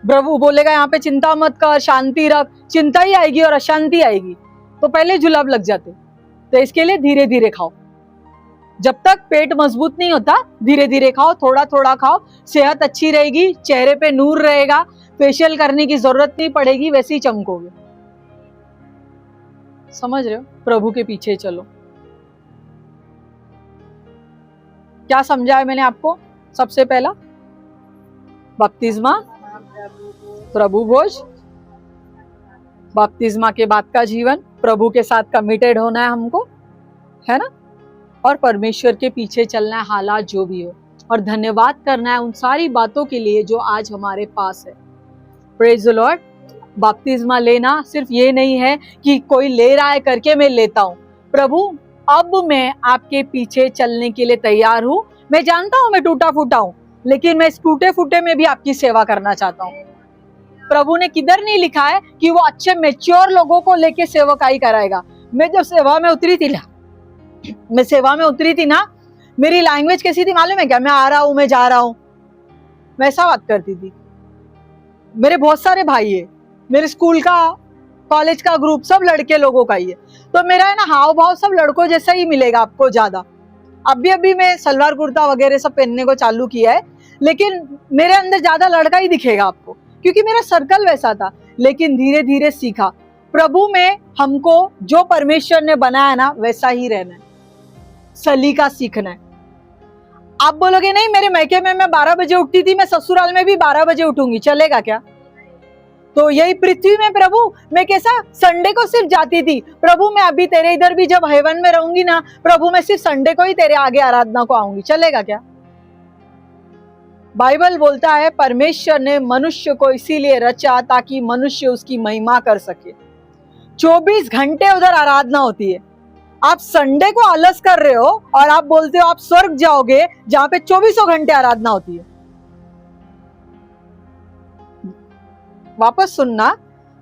प्रभु बोलेगा यहाँ पे चिंता मत कर, शांति रख, चिंता ही आएगी और अशांति आएगी, तो पहले जुलाब लग जाते। तो इसके लिए धीरे धीरे खाओ, जब तक पेट मजबूत नहीं होता धीरे धीरे खाओ, थोड़ा थोड़ा खाओ, सेहत अच्छी रहेगी, चेहरे पे नूर रहेगा, फेशियल करने की जरूरत नहीं पड़ेगी, वैसे ही चमकोगे। समझ रहे हो, प्रभु के पीछे चलो। क्या समझाया मैंने आपको? सबसे पहला बपतिस्मा, प्रभु भोज, बपतिस्मा के बाद का जीवन, प्रभु के साथ कमिटेड होना है हमको, है ना, और परमेश्वर के पीछे चलना है, हालात जो भी हो, और धन्यवाद करना है उन सारी बातों के लिए जो आज हमारे पास है। Praise the Lord. बपतिस्मा लेना सिर्फ ये नहीं है कि कोई ले रहा है करके मैं लेता हूँ। प्रभु अब मैं आपके पीछे चलने के लिए तैयार हूँ। मैं जानता हूँ मैं टूटा फूटा हूँ, लेकिन मैं इस टूटे फूटे में भी आपकी सेवा करना चाहता हूँ। प्रभु ने किधर नहीं लिखा है कि वो अच्छे मैच्योर लोगों को लेके सेवकाई कराएगा। मैं जब सेवा में उतरी थी ना, मेरी लैंग्वेज कैसी थी मालूम है क्या? मैं आ रहा हूँ, मैं जा रहा हूँ, मैं ऐसा बात करती थी। मेरे बहुत सारे भाई है, मेरे स्कूल का, कॉलेज का ग्रुप सब लड़के लोगों का ही है, तो मेरा है ना हाव भाव सब लड़कों जैसा ही मिलेगा आपको ज्यादा। अभी मैं सलवार कुर्ता वगैरह सब पहनने को चालू किया है, लेकिन मेरे अंदर ज्यादा लड़का ही दिखेगा आपको, क्योंकि मेरा सर्कल वैसा था। लेकिन धीरे धीरे सीखा, प्रभु में हमको जो परमेश्वर ने बनाया ना वैसा ही रहना है, सलीका सीखना है। आप बोलोगे नहीं मेरे मैके में मैं 12 बजे उठती थी, मैं ससुराल में भी 12 बजे उठूंगी, चलेगा क्या? तो यही पृथ्वी में प्रभु मैं कैसा संडे को सिर्फ जाती थी, प्रभु मैं अभी तेरे इधर भी जब हेवन में रहूंगी ना, प्रभु मैं सिर्फ संडे को ही तेरे आगे आराधना को आऊंगी, चलेगा क्या? बाइबल बोलता है परमेश्वर ने मनुष्य को इसीलिए रचा ताकि मनुष्य उसकी महिमा कर सके। 24 घंटे उधर आराधना होती है। आप संडे को आलस कर रहे हो और आप बोलते हो आप स्वर्ग जाओगे जहां पे 24 घंटे आराधना होती है। वापस सुनना,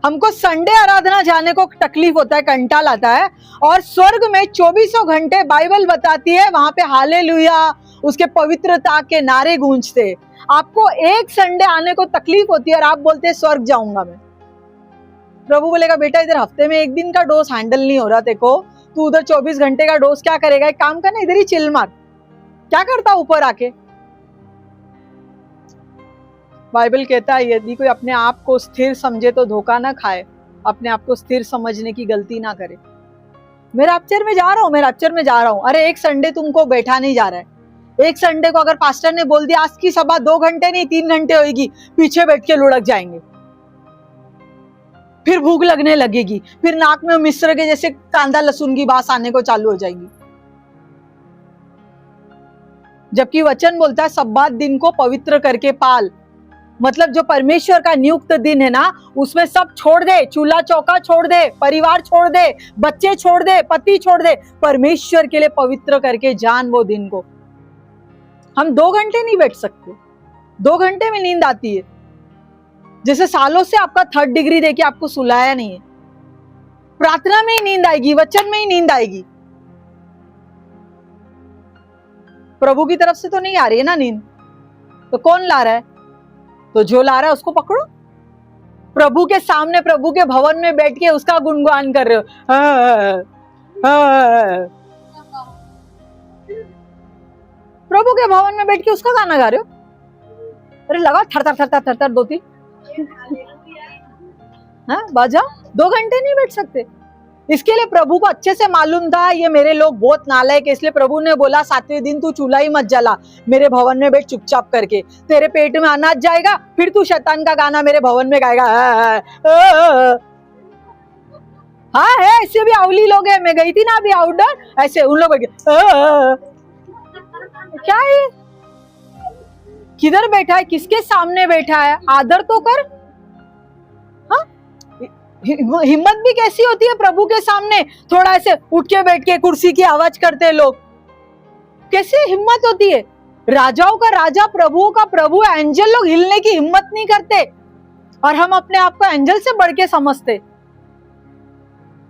हमको संडे आराधना जाने को तकलीफ होता है, कंटाल आता है, और स्वर्ग में 24 घंटे बाइबल बताती है वहां पे हालेलुया उसके पवित्रता के नारे गूंजते। आपको एक संडे आने को तकलीफ होती है और आप बोलते हैं स्वर्ग जाऊंगा मैं। प्रभु बोलेगा बेटा इधर हफ्ते में एक दिन का डोज हैंडल नहीं हो रहा तेको, तू उधर 24 घंटे का डोज क्या करेगा? एक काम करना, इधर ही चिल मार। क्या करता ऊपर आके? बाइबल कहता है यदि कोई अपने आप को स्थिर समझे तो धोखा ना खाए, अपने आप को स्थिर समझने की गलती ना करे। मैं रैप्चर में जा रहा हूँ, मैं रैप्चर में जा रहा हूँ। अरे एक संडे तुमको बैठा नहीं जा रहा है। एक संडे को अगर पास्टर ने बोल दिया आज की सभा 2 घंटे नहीं 3 घंटे होगी, पीछे बैठ के लुढ़क जाएंगे, फिर भूख लगने लगेगी, फिर नाक में मिश्र के जैसे कांदा लहसुन की बात आने को चालू हो जाएगी। जबकि वचन बोलता है सब्बात दिन को पवित्र करके पाल, मतलब जो परमेश्वर का नियुक्त दिन है ना, उसमें सब छोड़ दे, चूल्हा चौका छोड़ दे, परिवार छोड़ दे, बच्चे छोड़ दे, पति छोड़ दे, परमेश्वर के लिए पवित्र करके जान वो दिन को। हम 2 घंटे नहीं बैठ सकते, 2 घंटे में नींद आती है। जैसे सालों से आपका 3rd डिग्री देके आपको सुलाया नहीं है, प्रार्थना में ही नींद आएगी, वचन में ही नींद आएगी। प्रभु की तरफ से तो नहीं आ रही है ना नींद, तो कौन ला रहा है? तो जो ला रहा है उसको पकड़ो। प्रभु के सामने, प्रभु के भवन में बैठ के उसका गुणगान कर रहे हो। प्रभु के भवन में बैठ के उसका गाना गा रहे हो। अरे लगा थर थर थर थर थर थर 2-3 बाजा। 2 घंटे नहीं बैठ सकते। इसके लिए प्रभु को अच्छे से मालूम था ये मेरे लोग बहुत नालायक है, इसलिए प्रभु ने बोला 7वें दिन तू चूल्हा ही मत जला, मेरे भवन में बैठ चुपचाप करके, तेरे पेट में अनाज जाएगा, फिर तू शैतान का गाना मेरे भवन में गाएगा। हाँ है, ऐसे भी अवली लोग हैं। मैं गई थी ना अभी आउटडोर, ऐसे उन लोग क्या है, किधर बैठा है, किसके सामने बैठा है, आदर तो कर। हिम्मत भी कैसी होती है प्रभु के सामने, थोड़ा ऐसे उठ के बैठ के कुर्सी की आवाज करते लोग, कैसे हिम्मत होती है। राजाओं का राजा, प्रभुओं का प्रभु, एंजल लोग हिलने की हिम्मत नहीं करते, और हम अपने आप को एंजल से बढ़ के समझते हैं।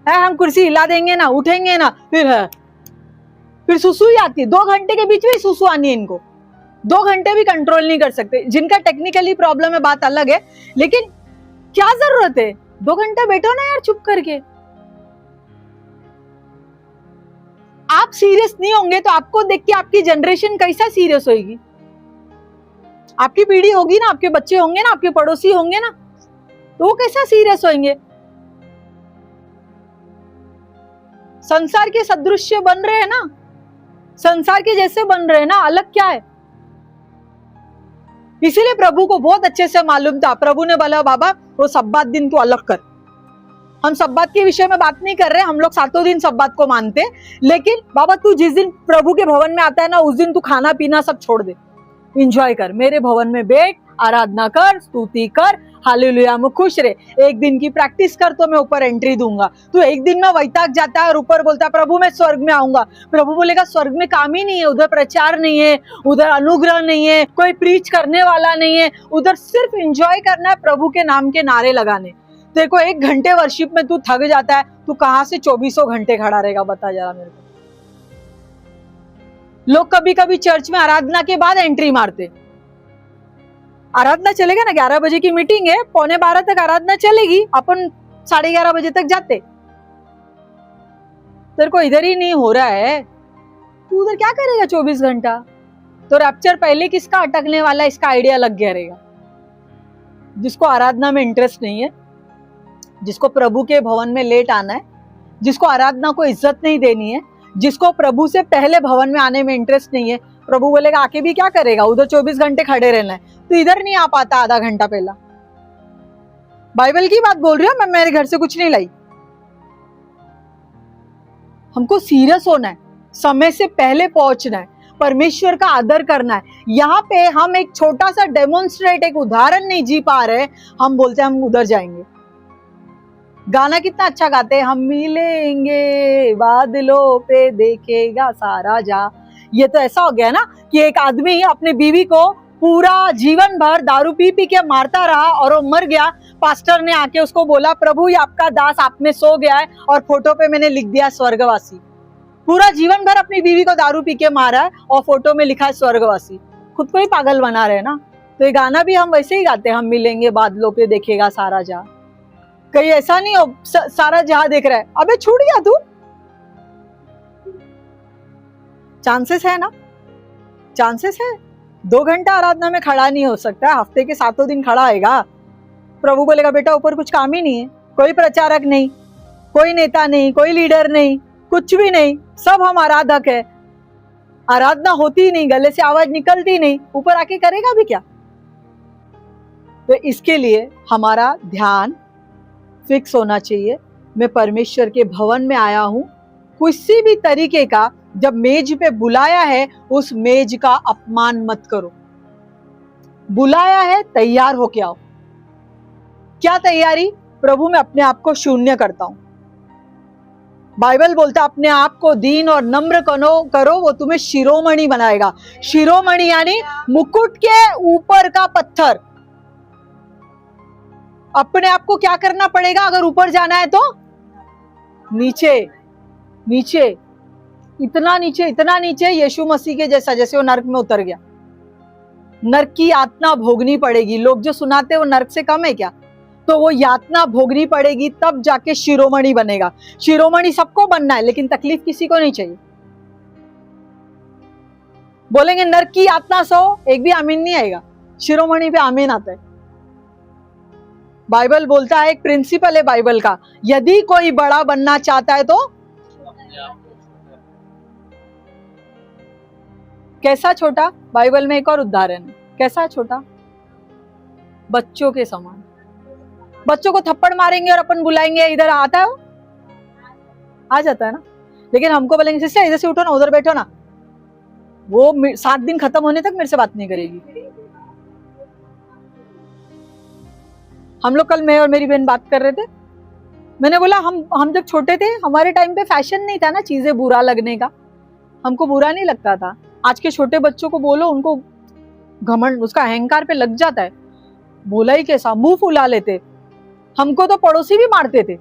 हम कुर्सी हिला देंगे ना, उठेंगे ना, फिर सुसु ही आती है। 2 घंटे के बीच में सुसु आनी है इनको, 2 घंटे भी कंट्रोल नहीं कर सकते। जिनका टेक्निकली प्रॉब्लम है बात अलग है, लेकिन क्या जरूरत है? 2 घंटा बैठो ना यार चुप करके। आप सीरियस नहीं होंगे तो आपको देख के आपकी जनरेशन कैसा सीरियस होगी? आपकी पीढ़ी होगी ना, आपके बच्चे होंगे ना, आपके पड़ोसी होंगे ना, तो वो कैसा सीरियस होंगे? संसार के सदृश्य बन रहे हैं ना, संसार के जैसे बन रहे हैं ना, अलग क्या है? इसीलिए प्रभु को बहुत अच्छे से मालूम था। प्रभु ने बोला बाबा वो सब्बात दिन तू अलग कर। हम सब्बात के विषय में बात नहीं कर रहे, हम लोग 7 दिन सब्बात को मानते, लेकिन बाबा तू जिस दिन प्रभु के भवन में आता है ना, उस दिन तू खाना पीना सब छोड़ दे, एंजॉय कर, मेरे भवन में बैठ, आराधना कर, स्तुति कर, हालेलुया में खुश रहे। 1 दिन की प्रैक्टिस कर तो मैं ऊपर एंट्री दूंगा। तू 1 दिन में वैताग जाता है और ऊपर बोलता है प्रभु मैं स्वर्ग में आऊंगा। प्रभु बोलेगा स्वर्ग में काम ही नहीं है, उधर प्रचार नहीं है, उधर अनुग्रह नहीं है, कोई प्रीच करने वाला नहीं है, उधर सिर्फ एंजॉय करना है, प्रभु के नाम के नारे लगाने। तेरे को 1 घंटे वर्शिप में तू थक जाता है, तू कहां से 24 घंटे खड़ा रहेगा बता जरा मेरे को। लोग कभी कभी चर्च में आराधना के बाद एंट्री मारते। आराधना चलेगा ना, 11 बजे की मीटिंग है, 11:15 तक आराधना चलेगी, अपन 11:30 बजे तक जाते। तेरे को इधर ही नहीं हो रहा है, तू उधर क्या करेगा 24 घंटा? तो रैप्चर पहले किसका अटकने वाला है इसका आइडिया लग गया रहेगा। जिसको आराधना में इंटरेस्ट नहीं है, जिसको प्रभु के भवन में लेट आना है, जिसको आराधना को इज्जत नहीं देनी है, जिसको प्रभु से पहले भवन में आने में इंटरेस्ट नहीं है, प्रभु बोलेगा आके भी क्या करेगा, उधर 24 घंटे खड़े रहना है, तो इधर नहीं आ पाता आधा घंटा पहला। बाइबल की बात बोल रही हूँ मैं, मेरे घर से कुछ नहीं लाई। हमको सीरियस होना है, समय से पहले पहुंचना है। परमेश्वर का आदर करना है। यहाँ पे हम एक छोटा सा डेमोन्स्ट्रेट, एक उदाहरण नहीं जी पा रहे, हम बोलते हैं हम उधर जाएंगे। गाना कितना अच्छा गाते हैं, हम मिलेंगे बादलों पे देखेगा सारा जा। ये तो ऐसा हो गया ना कि एक आदमी अपने बीवी को पूरा जीवन भर दारू पी पी के मारता रहा और वो मर गया। पास्टर ने आके उसको बोला, प्रभु ये आपका दास आप में सो गया है और फोटो पे मैंने लिख दिया स्वर्गवासी। पूरा जीवन भर अपनी बीवी को दारू पी के मारा है और फोटो में लिखा है स्वर्गवासी। खुद को ही पागल बना रहे ना। तो ये गाना भी हम वैसे ही गाते हैं, हम मिलेंगे बादलों पे देखेगा सारा जहां। कहीं ऐसा नहीं हो सारा जहां देख रहा है, अबे छूट गया तू। चांसेस है ना, चांसेस है। 2 घंटा आराधना में खड़ा नहीं हो सकता, हफ्ते के 7 दिन खड़ा आएगा। प्रभु बोलेगा बेटा ऊपर कुछ काम ही नहीं है, कोई प्रचारक नहीं, कोई नेता नहीं, कोई लीडर नहीं, कुछ भी नहीं, सब हम आराधक है। आराधना होती नहीं, गले से आवाज निकलती नहीं, ऊपर आके करेगा भी क्या? तो इसके लिए हमारा ध्यान फिक्स होना चाहिए। मैं परमेश्वर के भवन में आया हूं, किसी भी तरीके का जब मेज पे बुलाया है उस मेज का अपमान मत करो। बुलाया है, तैयार होके आओ। क्या तैयारी? प्रभु मैं अपने आप को शून्य करता हूं। बाइबल बोलता है अपने आप को दीन और नम्र करो, वो तुम्हें शिरोमणि बनाएगा। शिरोमणि यानी मुकुट के ऊपर का पत्थर। अपने आप को क्या करना पड़ेगा? अगर ऊपर जाना है तो नीचे, नीचे, इतना नीचे, इतना नीचे, यीशु मसीह के जैसा, जैसे वो नरक में उतर गया। नरक की यातना भोगनी पड़ेगी। लोग जो सुनाते हैं वो नरक से कम है क्या? तो वो यातना भोगनी पड़ेगी, तब जाके शिरोमणि बनेगा। शिरोमणि सबको बनना है, लेकिन तकलीफ किसी को नहीं चाहिए। बोलेंगे नरक की यातना सो, एक भी आमीन नहीं आएगा। शिरोमणि पे आमीन आता है। बाइबल बोलता है, एक प्रिंसिपल है बाइबल का, यदि कोई बड़ा बनना चाहता है तो कैसा छोटा? बाइबल में एक और उदाहरण है, कैसा छोटा? बच्चों के समान। बच्चों को थप्पड़ मारेंगे और अपन बुलाएंगे, इधर आता है वो? आ जाता है ना। लेकिन हमको बोलेंगे सिस्टर इधर से उठो ना, उधर बैठो ना, वो 7 दिन खत्म होने तक मेरे से बात नहीं करेगी। हम लोग कल, मैं और मेरी बहन बात कर रहे थे, मैंने बोला हम जब छोटे थे हमारे टाइम पे फैशन नहीं था ना चीजें बुरा लगने का, हमको बुरा नहीं लगता था। आज के छोटे बच्चों को बोलो, उनको घमंड, उसका अहंकार पे लग जाता है। बोला ही कैसा, मुंह फुला लेते। हमको तो पड़ोसी भी मारते थे।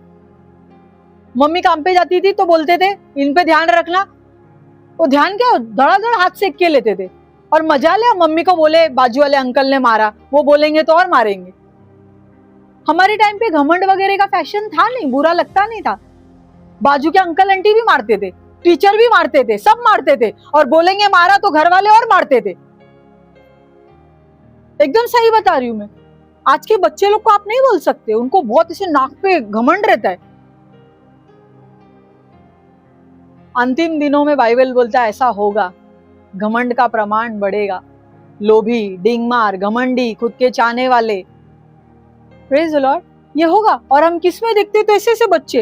मम्मी काम पे जाती थी तो बोलते थे इन पे ध्यान रखना। वो ध्यान क्या, धड़ाधड़ हाथ सेक के लेते थे। और मजा ले, मम्मी को बोले बाजू वाले अंकल ने मारा, वो बोलेंगे तो और मारेंगे। हमारे टाइम पे घमंड वगैरह का फैशन था नहीं, बुरा लगता नहीं था। बाजू के अंकल आंटी भी मारते थे, टीचर भी मारते थे, सब मारते थे, और बोलेंगे मारा तो घर वाले और मारते थे। एकदम सही बता रही हूं मैं। आज के बच्चे लोग को आप नहीं बोल सकते, उनको बहुत ऐसे नाक पे घमंड रहता है। अंतिम दिनों में बाइबल बोलता है ऐसा होगा, घमंड का प्रमाण बढ़ेगा। लोभी, डिंगमार, घमंडी, खुद के चाहने वाले, प्रेज द लॉर्ड, ये होगा। और हम किस में देखते तो ऐसे बच्चे,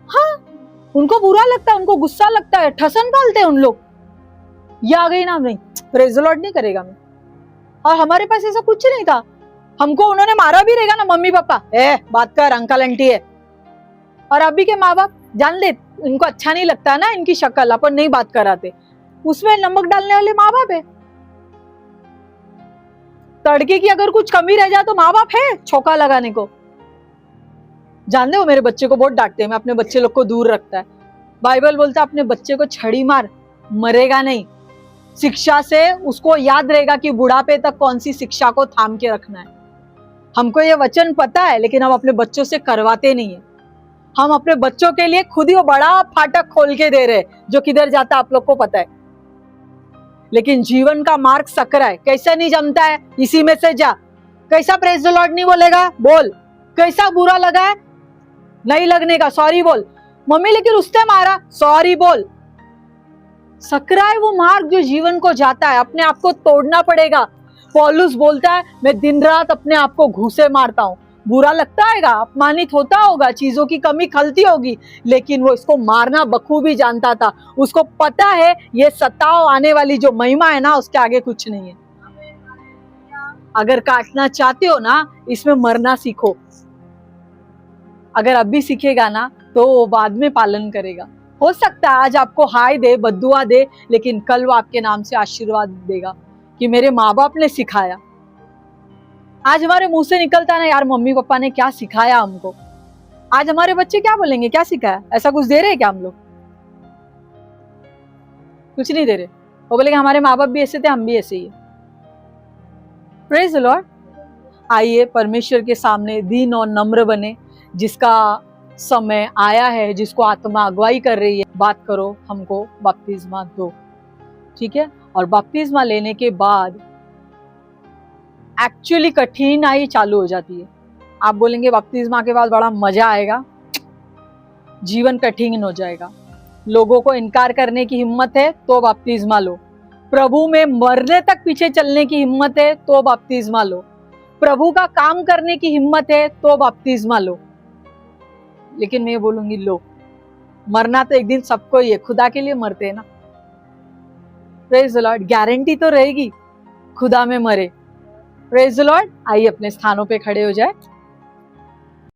हाँ, उनको बुरा लगता है, उनको गुस्सा लगता है, ठसन पालते हैं उन लोग। ये आ गई ना, नहीं प्रेज द लॉर्ड नहीं करेगा मैं। और हमारे पास ऐसा कुछ नहीं था। हमको उन्होंने मारा भी रहेगा ना मम्मी पापा, बात कर, अंकल आंटी है। और अभी के माँ बाप जान ले, इनको अच्छा नहीं लगता ना इनकी शक्ल, अपन नहीं बात कराते। उसमें नमक डालने वाले माँ बाप है। तड़के की अगर कुछ कमी रह जाए तो माँ बाप है छौका लगाने को। जानते हो मेरे बच्चे को बहुत डांटते हैं, मैं अपने बच्चे लोग को दूर रखता है। बाइबल बोलता है अपने बच्चे को छड़ी मार, मरेगा नहीं। शिक्षा से उसको याद रहेगा कि बुढ़ापे तक कौन सी शिक्षा को थाम के रखना है। हमको ये वचन पता है, लेकिन हम अपने बच्चों से करवाते नहीं है। हम अपने बच्चों के लिए खुद ही वो बड़ा फाटक खोल के दे रहे, जो किधर जाता आप लोग को पता है। लेकिन जीवन का मार्ग सकरा है, कैसा नहीं जमता है, इसी में से जा। कैसा प्रेज द लॉर्ड नहीं बोलेगा, बोल। कैसा बुरा लगा है, नहीं लगने का, सॉरी बोल। मम्मी लेकिन उसने मारा, सॉरी बोल। सकरा है वो मार्ग जो जीवन को जाता है। अपने आप को तोड़ना पड़ेगा। पौलुस बोलता है मैं दिन रात अपने आप को घूसे मारता हूं, बुरा लगता हैगा, अपमानित होता होगा, चीजों की कमी खलती होगी, लेकिन वो इसको मारना बखूबी जानता था। उसको पता है ये सताव आने वाली जो महिमा है ना, उसके आगे कुछ नहीं है। अगर काटना चाहते हो ना, इसमें मरना सीखो। अगर अभी सीखेगा ना तो वो बाद में पालन करेगा। हो सकता है आज आपको हाय दे, बद्दुआ दे, लेकिन कल वो आपके नाम से आशीर्वाद देगा कि मेरे माँ बाप ने सिखाया। आज हमारे मुंह से निकलता है ना, यार मम्मी पापा ने क्या सिखाया हमको। आज हमारे बच्चे क्या बोलेंगे, क्या सिखाया? ऐसा कुछ दे रहे हैं क्या हम लोग? कुछ नहीं दे रहे। वो बोलेंगे हमारे माँ बाप भी ऐसे थे, हम भी ऐसे ही है। Praise the Lord. आइए परमेश्वर के सामने दीन और नम्र बने। जिसका समय आया है, जिसको आत्मा अगुवाई कर रही है, बात करो, हमको बपतिस्मा दो, ठीक है? और बपतिस्मा लेने के बाद एक्चुअली कठिनाई चालू हो जाती है। आप बोलेंगे बपतिस्मा के बाद बड़ा मजा आएगा, जीवन कठिन हो जाएगा। लोगों को इनकार करने की हिम्मत है तो बपतिस्मा लो। प्रभु में मरने तक पीछे चलने की हिम्मत है तो बपतिस्मा लो। प्रभु का काम करने की हिम्मत है तो बपतिस्मा लो। लेकिन मैं बोलूंगी लो, मरना तो एक दिन सबको ही है, खुदा के लिए मरते हैं ना। Praise the Lord. गारंटी तो रहेगी खुदा में मरे। Praise the Lord. आइए अपने स्थानों पे खड़े हो जाए।